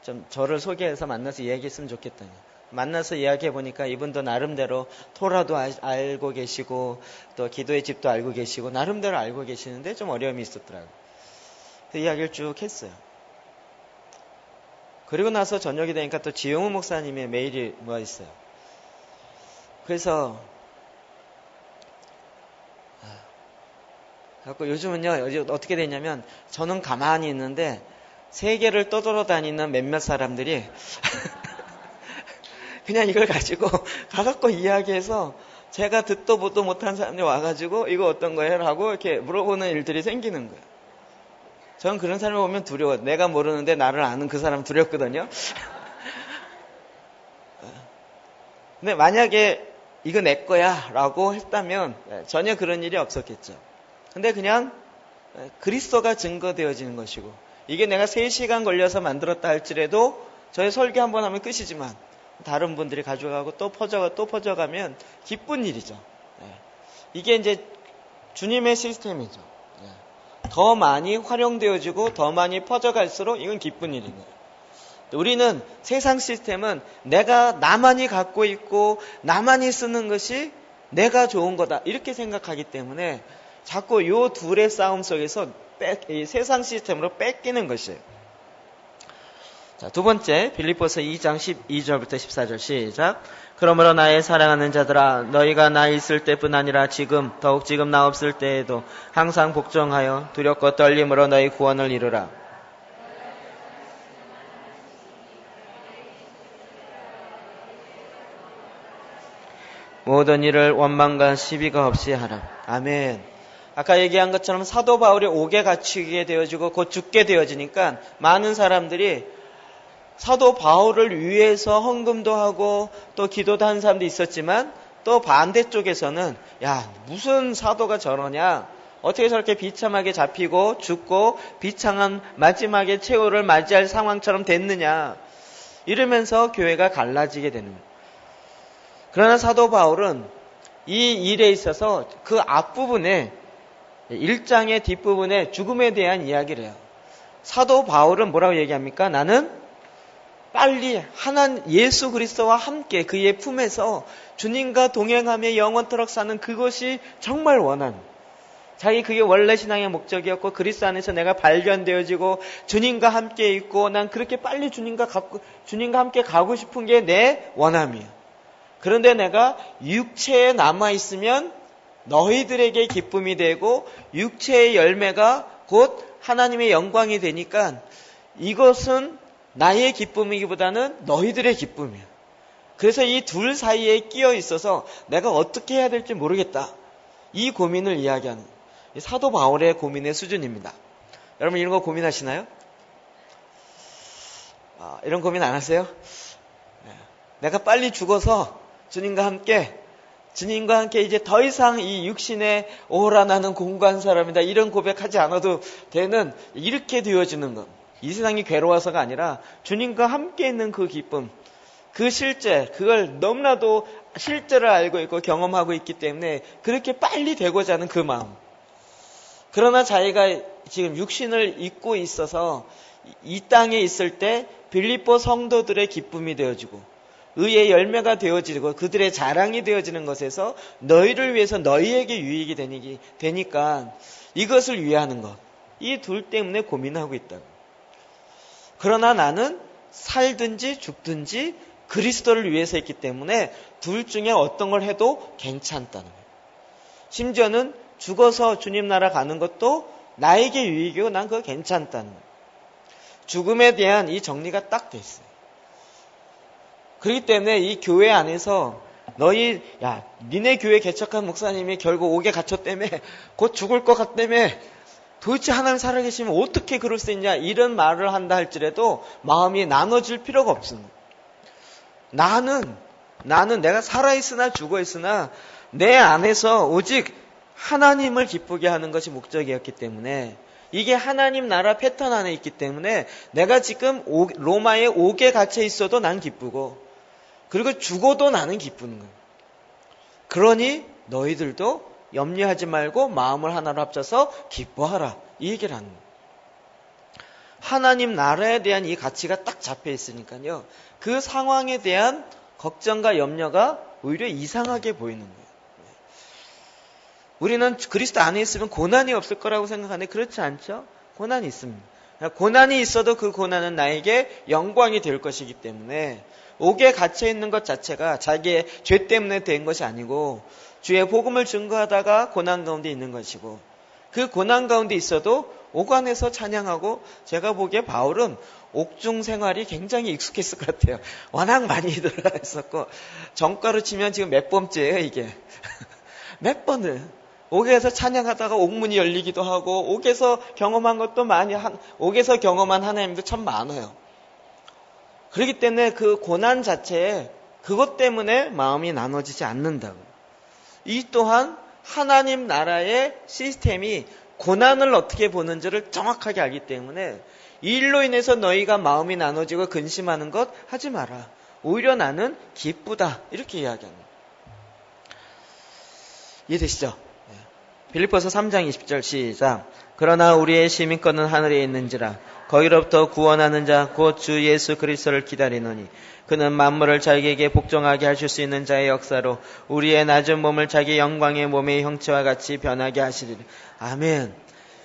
좀 저를 소개해서 만나서 이야기했으면 좋겠다니. 만나서 이야기해보니까 이분도 나름대로 토라도 알고 계시고 또 기도의 집도 알고 계시고 나름대로 알고 계시는데 좀 어려움이 있었더라고요. 그 이야기를 쭉 했어요. 그리고 나서 저녁이 되니까 또 지용우 목사님의 메일이 있어요. 그래서 요즘은요, 어떻게 되냐면 저는 가만히 있는데 세계를 떠돌아다니는 몇몇 사람들이 그냥 이걸 가지고 가갖고 이야기해서 제가 듣도 보도 못한 사람들이 와가지고 이거 어떤 거예요? 라고 이렇게 물어보는 일들이 생기는 거예요. 저는 그런 사람을 보면 두려워요. 내가 모르는데 나를 아는 그 사람 두렵거든요. 근데 만약에 이거 내 거야 라고 했다면 전혀 그런 일이 없었겠죠. 근데 그냥 그리스도가 증거되어지는 것이고, 이게 내가 3시간 걸려서 만들었다 할지라도 저의 설교 한번 하면 끝이지만 다른 분들이 가져가고 또 퍼져가면 기쁜 일이죠. 이게 이제 주님의 시스템이죠. 더 많이 활용되어지고 더 많이 퍼져갈수록 이건 기쁜 일입니다. 우리는 세상 시스템은 나만이 갖고 있고 나만이 쓰는 것이 내가 좋은 거다 이렇게 생각하기 때문에 자꾸 이 둘의 싸움 속에서 이 세상 시스템으로 뺏기는 것이에요. 자, 두 번째, 빌립보서 2장 12절부터 14절 시작. 그러므로 나의 사랑하는 자들아, 너희가 나 있을 때뿐 아니라 더욱 지금 나 없을 때에도 항상 복종하여 두렵고 떨림으로 너희 구원을 이루라. 모든 일을 원망과 시비가 없이 하라. 아멘. 아까 얘기한 것처럼 사도 바울이 옥에 갇히게 되어지고 곧 죽게 되어지니까 많은 사람들이 사도 바울을 위해서 헌금도 하고 또 기도도 하는 사람도 있었지만, 또 반대쪽에서는 무슨 사도가 저러냐, 어떻게 저렇게 비참하게 잡히고 죽고 비참한 마지막에 최후를 맞이할 상황처럼 됐느냐 이러면서 교회가 갈라지게 되는 거예요. 그러나 사도 바울은 이 일에 있어서 그 앞부분에 1장의 뒷부분에 죽음에 대한 이야기를 해요. 사도 바울은 뭐라고 얘기합니까? 나는 빨리 예수 그리스도와 함께 그의 품에서 주님과 동행하며 영원토록 사는 그것이 정말 원하는, 자기 그게 원래 신앙의 목적이었고 그리스도 안에서 내가 발견되어지고 주님과 함께 있고 난 그렇게 빨리 주님과 함께 가고 싶은 게 내 원함이에요. 그런데 내가 육체에 남아있으면 너희들에게 기쁨이 되고 육체의 열매가 곧 하나님의 영광이 되니까 이것은 나의 기쁨이기보다는 너희들의 기쁨이에요. 그래서 이 둘 사이에 끼어 있어서 내가 어떻게 해야 될지 모르겠다. 이 고민을 이야기하는 사도 바울의 고민의 수준입니다. 여러분 이런 거 고민하시나요? 이런 고민 안 하세요? 내가 빨리 죽어서 주님과 함께 주님과 함께 이제 더 이상 이 육신에 오라 나는 공고한 사람이다 이런 고백하지 않아도 되는 이렇게 되어지는 것. 이 세상이 괴로워서가 아니라 주님과 함께 있는 그 기쁨, 그 실제, 그걸 너무나도 실제를 알고 있고 경험하고 있기 때문에 그렇게 빨리 되고자 하는 그 마음. 그러나 자기가 지금 육신을 입고 있어서 이 땅에 있을 때 빌립보 성도들의 기쁨이 되어지고 의의 열매가 되어지고 그들의 자랑이 되어지는 것에서 너희를 위해서 너희에게 유익이 되니까 이것을 위하는 것. 이 둘 때문에 고민하고 있다. 그러나 나는 살든지 죽든지 그리스도를 위해서 했기 때문에 둘 중에 어떤 걸 해도 괜찮다는 거예요. 심지어는 죽어서 주님 나라 가는 것도 나에게 유익이고 난 그거 괜찮다는 거예요. 죽음에 대한 이 정리가 딱 돼 있어요. 그렇기 때문에 이 교회 안에서 니네 교회 개척한 목사님이 결국 옥에 갇혔다며 곧 죽을 것 같다며 도대체 하나님 살아계시면 어떻게 그럴 수 있냐 이런 말을 한다 할지라도 마음이 나눠질 필요가 없습니다. 나는 내가 살아있으나 죽어있으나 내 안에서 오직 하나님을 기쁘게 하는 것이 목적이었기 때문에 이게 하나님 나라 패턴 안에 있기 때문에 내가 지금 로마의 옥에 갇혀 있어도 난 기쁘고 그리고 죽어도 나는 기쁘는 거예요. 그러니 너희들도 염려하지 말고 마음을 하나로 합쳐서 기뻐하라. 이 얘기를 하는 거예요. 하나님 나라에 대한 이 가치가 딱 잡혀 있으니까요. 그 상황에 대한 걱정과 염려가 오히려 이상하게 보이는 거예요. 우리는 그리스도 안에 있으면 고난이 없을 거라고 생각하는데 그렇지 않죠? 고난이 있습니다. 고난이 있어도 그 고난은 나에게 영광이 될 것이기 때문에 옥에 갇혀 있는 것 자체가 자기의 죄 때문에 된 것이 아니고 주의 복음을 증거하다가 고난 가운데 있는 것이고 그 고난 가운데 있어도 옥 안에서 찬양하고 제가 보기에 바울은 옥중 생활이 굉장히 익숙했을 것 같아요. 워낙 많이 들어가 있었고 정가로 치면 지금 몇 번째예요 이게. 몇 번을 옥에서 찬양하다가 옥문이 열리기도 하고 옥에서 경험한 것도 옥에서 경험한 하나님도 참 많아요. 그렇기 때문에 그 고난 자체에 그것 때문에 마음이 나눠지지 않는다고. 이 또한 하나님 나라의 시스템이 고난을 어떻게 보는지를 정확하게 알기 때문에 이 일로 인해서 너희가 마음이 나눠지고 근심하는 것 하지 마라. 오히려 나는 기쁘다. 이렇게 이야기합니다. 이해되시죠? 빌립보서 3장 20절 시작. 그러나 우리의 시민권은 하늘에 있는지라 거기로부터 구원하는 자 곧 주 예수 그리스도를 기다리노니 그는 만물을 자기에게 복종하게 하실 수 있는 자의 역사로 우리의 낮은 몸을 자기 영광의 몸의 형체와 같이 변하게 하시리라. 아멘.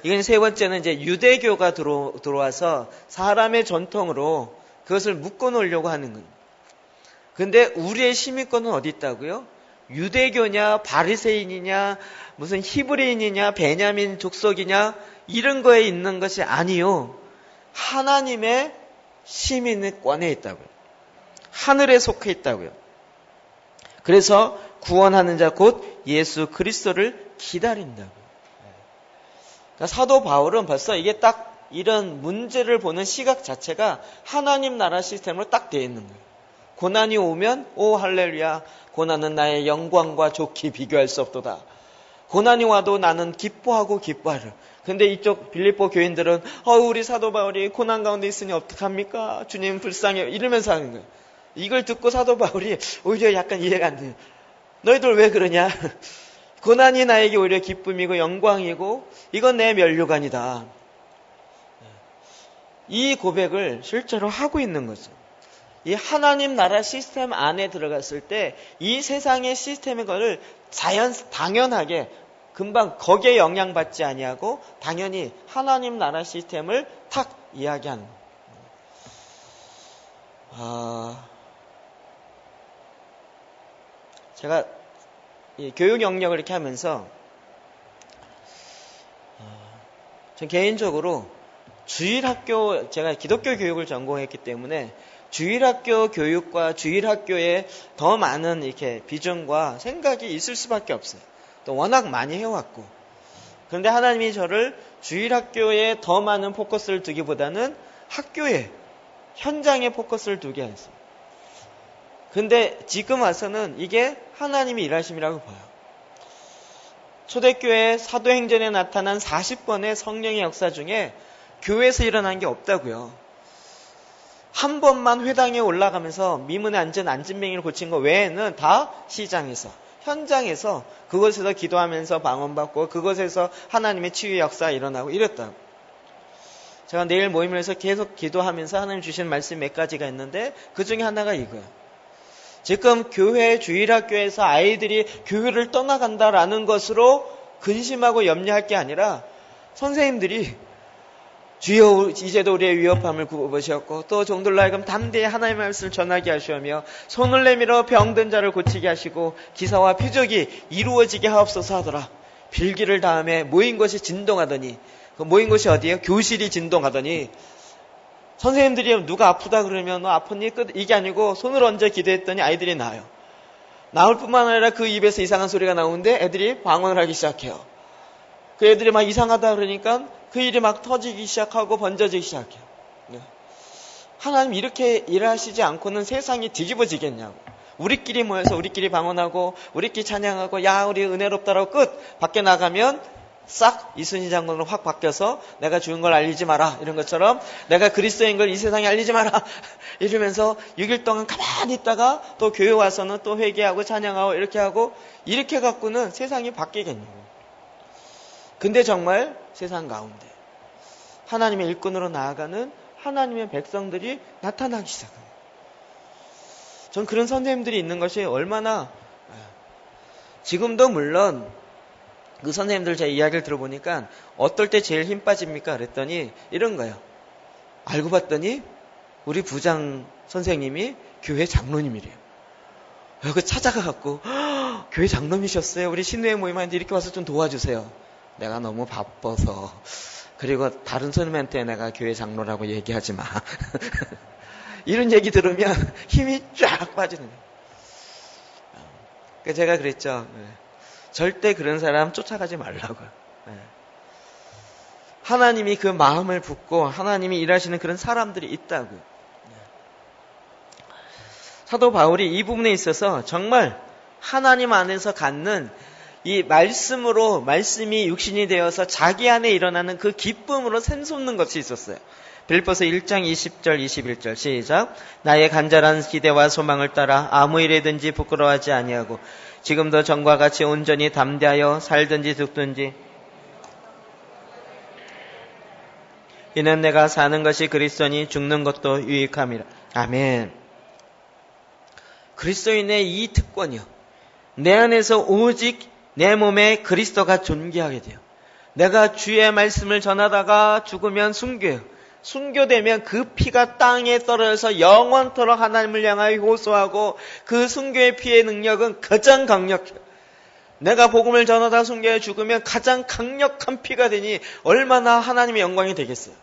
이건 세 번째는 이제 유대교가 들어와서 사람의 전통으로 그것을 묶어 놓으려고 하는 거예요. 근데 우리의 시민권은 어디 있다고요? 유대교냐 바리새인이냐 무슨 히브리인이냐 베냐민 족속이냐 이런 거에 있는 것이 아니요. 하나님의 시민권에 있다고요. 하늘에 속해 있다고요. 그래서 구원하는 자 곧 예수 그리스도를 기다린다고요. 그러니까 사도 바울은 벌써 이게 딱 이런 문제를 보는 시각 자체가 하나님 나라 시스템으로 딱 되어 있는 거예요. 고난이 오면 오 할렐루야 고난은 나의 영광과 좋게 비교할 수 없도다. 고난이 와도 나는 기뻐하고 기뻐하려. 근데 이쪽 빌립보 교인들은 우리 사도 바울이 고난 가운데 있으니 어떡합니까? 주님 불쌍해요. 이러면서 하는 거예요. 이걸 듣고 사도 바울이 오히려 약간 이해가 안 돼요. 너희들 왜 그러냐? 고난이 나에게 오히려 기쁨이고 영광이고 이건 내 면류관이다. 이 고백을 실제로 하고 있는 거죠. 이 하나님 나라 시스템 안에 들어갔을 때 이 세상의 시스템의 것을 당연하게 금방 거기에 영향받지 아니하고 당연히 하나님 나라 시스템을 탁 이야기하는 제가 교육 영역을 이렇게 하면서 전 개인적으로 주일학교 제가 기독교 교육을 전공했기 때문에 주일학교 교육과 주일학교에 더 많은 이렇게 비전과 생각이 있을 수밖에 없어요. 또 워낙 많이 해왔고. 그런데 하나님이 저를 주일학교에 더 많은 포커스를 두기보다는 학교에, 현장에 포커스를 두게 했어요. 근데 지금 와서는 이게 하나님의 일하심이라고 봐요. 초대교회 사도행전에 나타난 40번의 성령의 역사 중에 교회에서 일어난 게 없다고요. 한 번만 회당에 올라가면서 미문에 앉은 안진뱅이를 고친 거 외에는 다 시장에서, 현장에서, 그곳에서 기도하면서 방언받고 그곳에서 하나님의 치유의 역사가 일어나고 이랬다고. 제가 내일 모임을 해서 계속 기도하면서 하나님 주신 말씀 몇 가지가 있는데 그 중에 하나가 이거예요. 지금 교회 주일학교에서 아이들이 교회를 떠나간다라는 것으로 근심하고 염려할 게 아니라 선생님들이 주여 이제도 우리의 위협함을 굽어보셨고 또 종들로 하여금 담대히 하나님의 말씀을 전하게 하시며 손을 내밀어 병든 자를 고치게 하시고 기사와 표적이 이루어지게 하옵소서 하더라. 빌기를 다음에 모인 것이 진동하더니, 그 모인 곳이 어디예요? 교실이 진동하더니 선생님들이 누가 아프다 그러면 너 아프니? 이게 아니고 손을 얹어 기도했더니 아이들이 나아요. 나올 뿐만 아니라 그 입에서 이상한 소리가 나오는데 애들이 방언을 하기 시작해요. 그 애들이 막 이상하다 그러니까 그 일이 막 터지기 시작하고 번져지기 시작해요. 하나님 이렇게 일하시지 않고는 세상이 뒤집어지겠냐고. 우리끼리 모여서 우리끼리 방언하고 우리끼리 찬양하고 야 우리 은혜롭다라고 끝. 밖에 나가면 싹 이순신 장군으로 확 바뀌어서 내가 죽은 걸 알리지 마라 이런 것처럼 내가 그리스도인 걸 이 세상에 알리지 마라 이러면서 6일 동안 가만히 있다가 또 교회 와서는 또 회개하고 찬양하고 이렇게 갖고는 세상이 바뀌겠냐고. 근데 정말 세상 가운데 하나님의 일꾼으로 나아가는 하나님의 백성들이 나타나기 시작합니다. 전 그런 선생님들이 있는 것이 얼마나, 지금도 물론 그 선생님들 제 이야기를 들어보니까 어떨 때 제일 힘 빠집니까? 그랬더니 이런 거예요. 알고 봤더니 우리 부장 선생님이 교회 장로님이래요. 여기 찾아가갖고 교회 장로님이셨어요. 우리 신우회 모임하는데 이렇게 와서 좀 도와주세요. 내가 너무 바빠서. 그리고 다른 선생님한테 내가 교회 장로라고 얘기하지 마. 이런 얘기 들으면 힘이 쫙 빠지는 거예요. 그러니까 제가 그랬죠. 절대 그런 사람 쫓아가지 말라고요. 하나님이 그 마음을 붓고 하나님이 일하시는 그런 사람들이 있다고요. 사도 바울이 이 부분에 있어서 정말 하나님 안에서 갖는 이 말씀으로, 말씀이 육신이 되어서 자기 안에 일어나는 그 기쁨으로 샘솟는 것이 있었어요. 빌립보서 1장 20절 21절 시작. 나의 간절한 기대와 소망을 따라 아무 일에든지 부끄러워하지 아니하고 지금도 전과 같이 온전히 담대하여 살든지 죽든지 이는 내가 사는 것이 그리스도니 죽는 것도 유익함이라. 아멘. 그리스도인의 이 특권이요. 내 안에서 오직 내 몸에 그리스도가 존귀하게 돼요. 내가 주의 말씀을 전하다가 죽으면 순교해요. 순교되면 그 피가 땅에 떨어져서 영원토록 하나님을 향하여 호소하고 그 순교의 피의 능력은 가장 강력해요. 내가 복음을 전하다 순교해 죽으면 가장 강력한 피가 되니 얼마나 하나님의 영광이 되겠어요.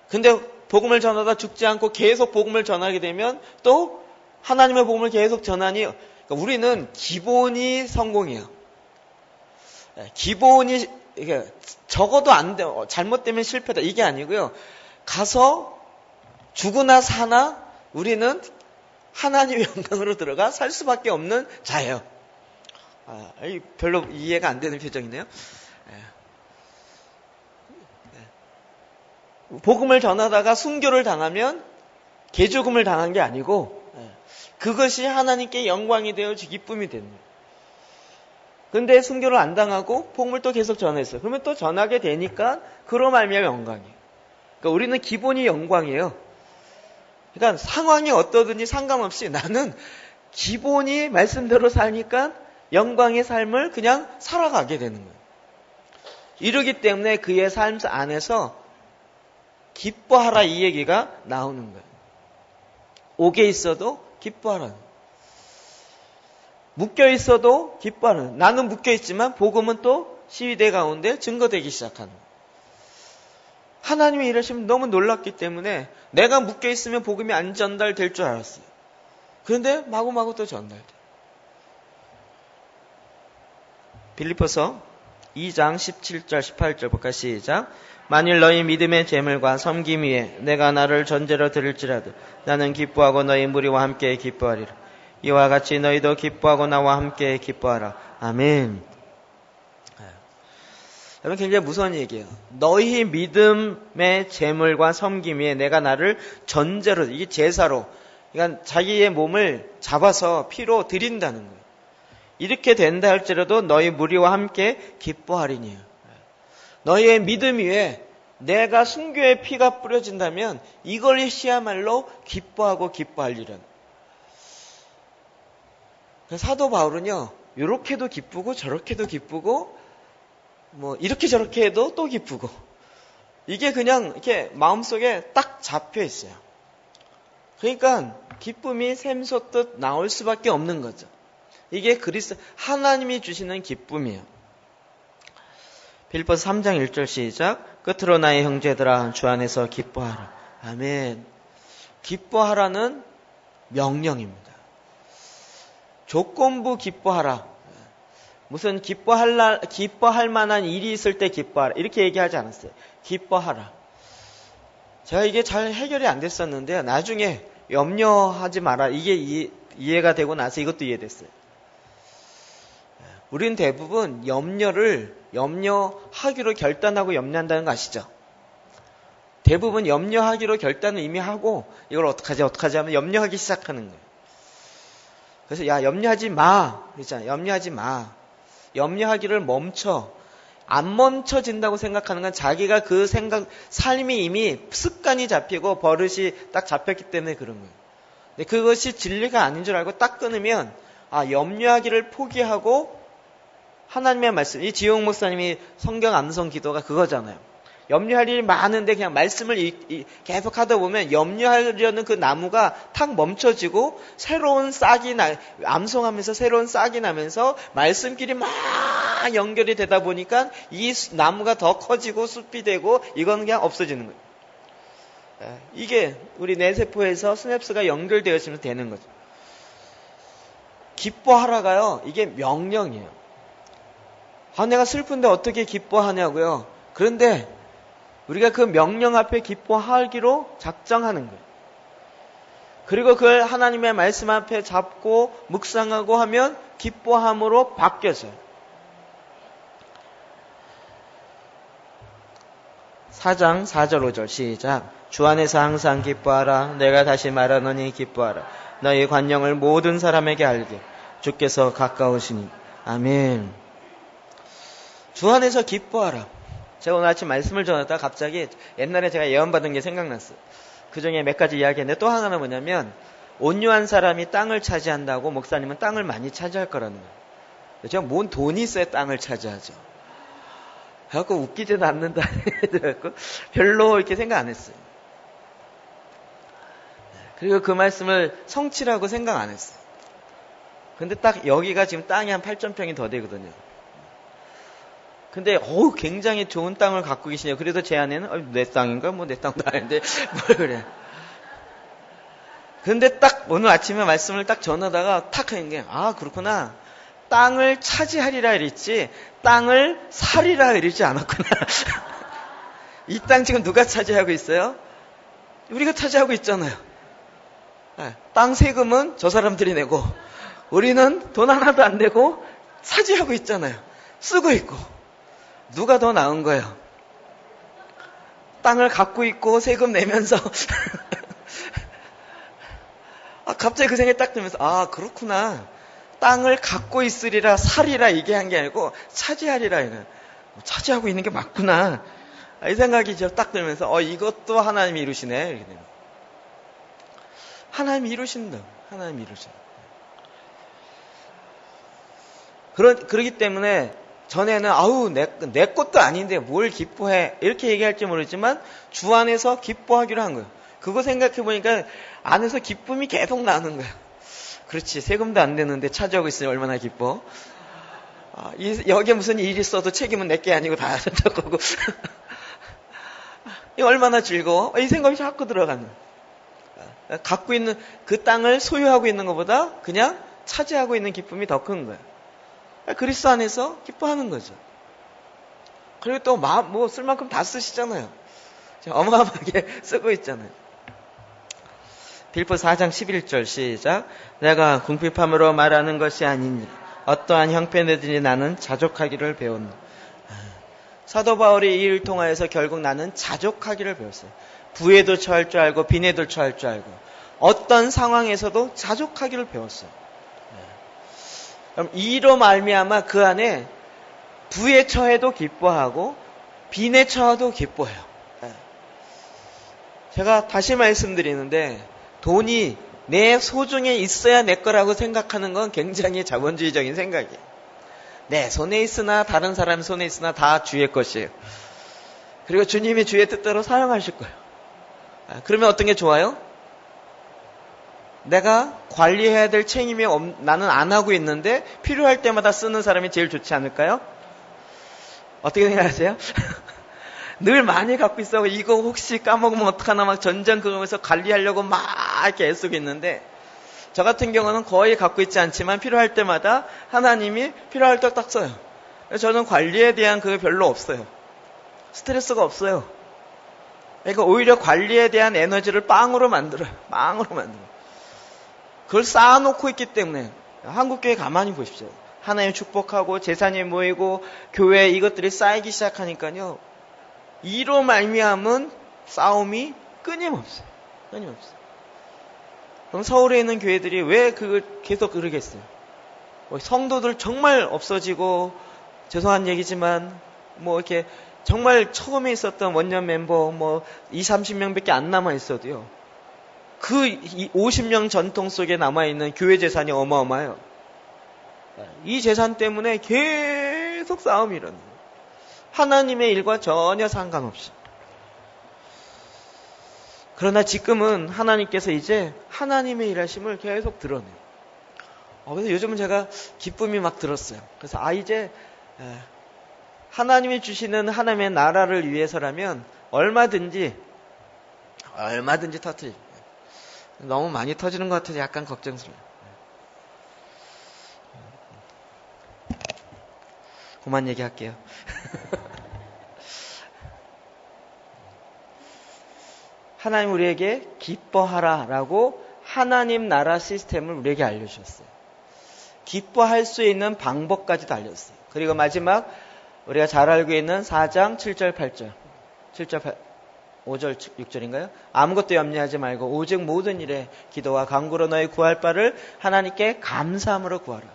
근데 복음을 전하다 죽지 않고 계속 복음을 전하게 되면 또 하나님의 복음을 계속 전하니 그러니까 우리는 기본이 성공이에요. 기본이 이게 적어도 안 돼. 잘못되면 실패다. 이게 아니고요. 가서 죽으나 사나 우리는 하나님의 영광으로 들어가 살 수밖에 없는 자예요. 별로 이해가 안 되는 표정이네요. 복음을 전하다가 순교를 당하면 개죽음을 당한 게 아니고 그것이 하나님께 영광이 되어 기쁨이 됩니다. 근데 순교를 안 당하고 복음을 또 계속 전했어요. 그러면 또 전하게 되니까 그로 말미암아 영광이에요. 그러니까 우리는 기본이 영광이에요. 그러니까 상황이 어떠든지 상관없이 나는 기본이 말씀대로 사니까 영광의 삶을 그냥 살아가게 되는 거예요. 이러기 때문에 그의 삶 안에서 기뻐하라 이 얘기가 나오는 거예요. 옥에 있어도 기뻐하라. 묶여 있어도 기뻐하는. 나는 묶여 있지만 복음은 또 시위대 가운데 증거되기 시작하는. 하나님이 이러시면 너무 놀랍기 때문에 내가 묶여 있으면 복음이 안 전달될 줄 알았어요. 그런데 마구마구 또 전달돼. 빌립보서 2장 17절 18절 볼까? 시작. 만일 너희 믿음의 재물과 섬김 위에 내가 나를 전제로 드릴지라도 나는 기뻐하고 너희 무리와 함께 기뻐하리라. 이와 같이 너희도 기뻐하고 나와 함께 기뻐하라. 아멘. 여러분 굉장히 무서운 얘기예요. 너희 믿음의 재물과 섬김 위에 내가 나를 전제로, 이게 제사로, 그러니까 자기의 몸을 잡아서 피로 드린다는 거예요. 이렇게 된다 할지라도 너희 무리와 함께 기뻐하리니. 너희의 믿음 위에 내가 순교의 피가 뿌려진다면 이것이야말로 기뻐하고 기뻐할 일은. 사도 바울은요, 이렇게도 기쁘고 저렇게도 기쁘고 뭐 이렇게 저렇게 해도 또 기쁘고, 이게 그냥 이렇게 마음속에 딱 잡혀 있어요. 그러니까 기쁨이 샘솟듯 나올 수밖에 없는 거죠. 이게 하나님이 주시는 기쁨이에요. 빌립보서 3장 1절 시작. 끝으로 나의 형제들아 주 안에서 기뻐하라. 아멘. 기뻐하라는 명령입니다. 조건부 기뻐하라. 무슨 기뻐할 만한 일이 있을 때 기뻐하라. 이렇게 얘기하지 않았어요. 기뻐하라. 제가 이게 잘 해결이 안 됐었는데요. 나중에 염려하지 마라. 이게 이해가 되고 나서 이것도 이해됐어요. 우린 대부분 염려하기로 결단하고 염려한다는 거 아시죠? 대부분 염려하기로 결단을 이미 하고 이걸 어떡하지 하면 염려하기 시작하는 거예요. 그래서 야, 염려하지 마. 그렇잖아요. 염려하지 마. 염려하기를 멈춰. 안 멈춰진다고 생각하는 건 자기가 그 삶이 이미 습관이 잡히고 버릇이 딱 잡혔기 때문에 그런 거예요. 근데 그것이 진리가 아닌 줄 알고 딱 끊으면, 염려하기를 포기하고 하나님의 말씀, 이 지용 목사님이 성경 암송 기도가 그거잖아요. 염려할 일이 많은데 그냥 말씀을 계속 하다 보면 염려하려는 그 나무가 탁 멈춰지고 새로운 싹이 암송하면서 새로운 싹이 나면서 말씀끼리 막 연결이 되다 보니까 이 나무가 더 커지고 숲이 되고 이건 그냥 없어지는 거예요. 이게 우리 뇌세포에서 스냅스가 연결되어지면 되는 거죠. 기뻐하라가요, 이게 명령이에요. 내가 슬픈데 어떻게 기뻐하냐고요. 그런데 우리가 그 명령 앞에 기뻐하기로 작정하는 거예요. 그리고 그걸 하나님의 말씀 앞에 잡고 묵상하고 하면 기뻐함으로 바뀌어져요. 4장 4절 5절 시작. 주 안에서 항상 기뻐하라. 내가 다시 말하노니 기뻐하라. 너희 관용을 모든 사람에게 알게. 주께서 가까우시니. 아멘. 주 안에서 기뻐하라. 제가 오늘 아침 말씀을 전하다가 갑자기 옛날에 제가 예언받은 게 생각났어요. 그 중에 몇 가지 이야기했는데 또 하나는 뭐냐면, 온유한 사람이 땅을 차지한다고 목사님은 땅을 많이 차지할 거라는 거예요. 제가 뭔 돈이 있어야 땅을 차지하죠. 그래갖고 웃기지도 않는다. 그래갖고 별로 이렇게 생각 안 했어요. 그리고 그 말씀을 성취라고 생각 안 했어요. 근데 딱 여기가 지금 땅이 한 8,000평이 더 되거든요. 근데 굉장히 좋은 땅을 갖고 계시네요. 그래도 제 안에는 내 땅인가? 내 땅도 아닌데 뭘 그래. 근데 딱 오늘 아침에 말씀을 딱 전하다가 탁 하는 게, 그렇구나. 땅을 차지하리라 이랬지 땅을 사리라 이러지 않았구나. 이 땅 지금 누가 차지하고 있어요? 우리가 차지하고 있잖아요. 땅 세금은 저 사람들이 내고 우리는 돈 하나도 안 내고 차지하고 있잖아요. 쓰고 있고. 누가 더 나은 거예요? 땅을 갖고 있고 세금 내면서 갑자기 그 생각이 딱 들면서 그렇구나. 땅을 갖고 있으리라 사리라 이게 한 게 아니고 차지하리라 이거. 차지하고 있는 게 맞구나. 이 생각이 딱 들면서 이것도 하나님이 이루시네. 이렇게 돼요. 하나님이 이루신다. 하나님이 이루신다. 그러기 때문에 전에는 내 것도 아닌데 뭘 기뻐해 이렇게 얘기할지 모르지만 주 안에서 기뻐하기로 한 거예요. 그거 생각해 보니까 안에서 기쁨이 계속 나는 거예요. 그렇지, 세금도 안 내는데 차지하고 있으니 얼마나 기뻐. 여기에 무슨 일이 있어도 책임은 내게 아니고 다 저쪽 거고. 이 얼마나 즐거워. 이 생각이 자꾸 들어가는 거예요. 갖고 있는 그 땅을 소유하고 있는 것보다 그냥 차지하고 있는 기쁨이 더 큰 거예요. 그리스도 안에서 기뻐하는 거죠. 그리고 또 뭐 쓸 만큼 다 쓰시잖아요. 어마어마하게 쓰고 있잖아요. 빌립보 4장 11절 시작. 내가 궁핍함으로 말하는 것이 아니니 어떠한 형편이든지 나는 자족하기를 배웠노. 사도 바울이 이 일을 통하여서 결국 나는 자족하기를 배웠어요. 부에도 처할 줄 알고 빈에도 처할 줄 알고 어떤 상황에서도 자족하기를 배웠어요. 그럼 이로 말미암아 그 안에 부에 처해도 기뻐하고 빈에 처해도 기뻐해요. 제가 다시 말씀드리는데 돈이 내 소중에 있어야 내 거라고 생각하는 건 굉장히 자본주의적인 생각이에요. 내 손에 있으나 다른 사람 손에 있으나 다 주의 것이에요. 그리고 주님이 주의 뜻대로 사용하실 거예요. 그러면 어떤 게 좋아요? 내가 관리해야 될 책임이 나는 안 하고 있는데 필요할 때마다 쓰는 사람이 제일 좋지 않을까요? 어떻게 생각하세요? 늘 많이 갖고 있어. 이거 혹시 까먹으면 어떡하나 막 전전긍긍해서 관리하려고 막 이렇게 애쓰고 있는데 저 같은 경우는 거의 갖고 있지 않지만 필요할 때마다 하나님이 필요할 때 딱 써요. 저는 관리에 대한 그게 별로 없어요. 스트레스가 없어요. 그러니까 오히려 관리에 대한 에너지를 빵으로 만들어요. 빵으로 만들어요. 그걸 쌓아놓고 있기 때문에 한국교회 가만히 보십시오. 하나님 축복하고 재산이 모이고 교회 이것들이 쌓이기 시작하니까요. 이로 말미암은 싸움이 끊임없어요. 끊임없어요. 그럼 서울에 있는 교회들이 왜 그걸 계속 그러겠어요? 성도들 정말 없어지고 죄송한 얘기지만 뭐 이렇게 정말 처음에 있었던 원년 멤버 뭐 20, 30명밖에 안 남아 있어도요. 그 50년 전통 속에 남아있는 교회 재산이 어마어마해요. 이 재산 때문에 계속 싸움이 일어나요. 하나님의 일과 전혀 상관없이. 그러나 지금은 하나님께서 이제 하나님의 일하심을 계속 드러내요. 그래서 요즘은 제가 기쁨이 막 들었어요. 그래서 이제 하나님이 주시는 하나님의 나라를 위해서라면 얼마든지 터뜨려요. 너무 많이 터지는 것 같아서 약간 걱정스러워요. 그만 얘기할게요. 하나님 우리에게 기뻐하라라고 하나님 나라 시스템을 우리에게 알려주셨어요. 기뻐할 수 있는 방법까지도 알려줬어요. 그리고 마지막 우리가 잘 알고 있는 4장 7절 8절 5절 6절인가요? 아무것도 염려하지 말고 오직 모든 일에 기도와 간구로 너희 구할 바를 하나님께 감사함으로 구하라.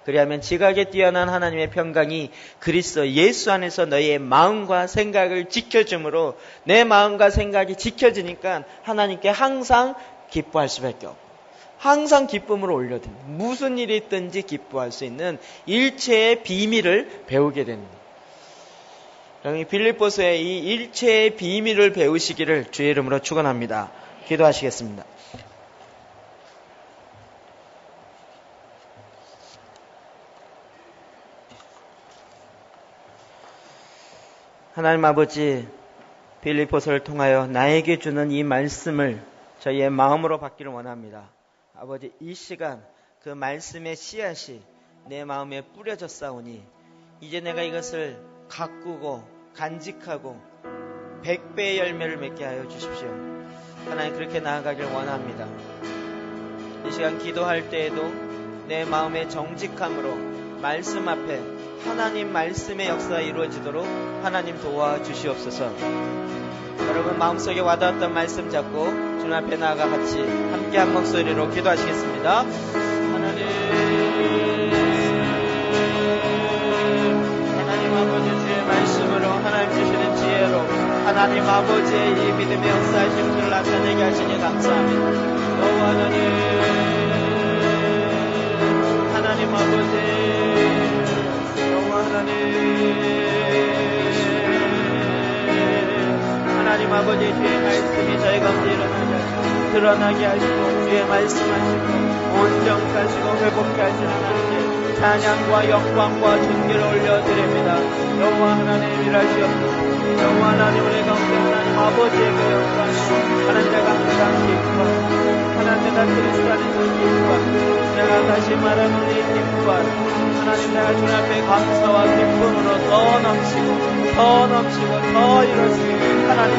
그리하면 지각에 뛰어난 하나님의 평강이 그리스도 예수 안에서 너희의 마음과 생각을 지켜주므로 내 마음과 생각이 지켜지니까 하나님께 항상 기뻐할 수밖에 없고 항상 기쁨으로 올려드립니다. 무슨 일이 있든지 기뻐할 수 있는 일체의 비밀을 배우게 됩니다. 여러분 빌립보서의 이 일체의 비밀을 배우시기를 주의 이름으로 축원합니다. 기도하시겠습니다. 하나님 아버지, 빌립보서를 통하여 나에게 주는 이 말씀을 저희의 마음으로 받기를 원합니다. 아버지, 이 시간 그 말씀의 씨앗이 내 마음에 뿌려졌사오니 이제 내가 이것을 가꾸고 간직하고 100배의 열매를 맺게 하여 주십시오. 하나님 그렇게 나아가길 원합니다. 이 시간 기도할 때에도 내 마음의 정직함으로 말씀 앞에 하나님 말씀의 역사가 이루어지도록 하나님 도와주시옵소서. 여러분 마음속에 와닿았던 말씀 잡고 주님 앞에 나아가 같이 함께 한 목소리로 기도하시겠습니다. 하나님 아버지 주의 말씀으로 하나님 주시는 지혜로 하나님 아버지의 이 믿음의 역사하심을 나타내게 하시니 감사합니다. 너무 하나님 아버지 하나님 아버지 주의 말씀이 저희 가운데 드러나게 하시고 주의 말씀하시고 온전하시고 회복케 하시는 하나님께 찬양과 영광과 존귀를 올려드립니다. 여호와 하나님 일하시옵소서. 여호와 하나님 우리 가운데 하나님 아버지에게 영광 하나님 내가 항상 기뻐 하나님 내가 그리스도 안에서 기뻐. 내가 다시 말하노니 기뻐하라. 하나님 내가 주님 앞에 감사와 기쁨으로 더 넘치고 더 이룰 수 있는 하나님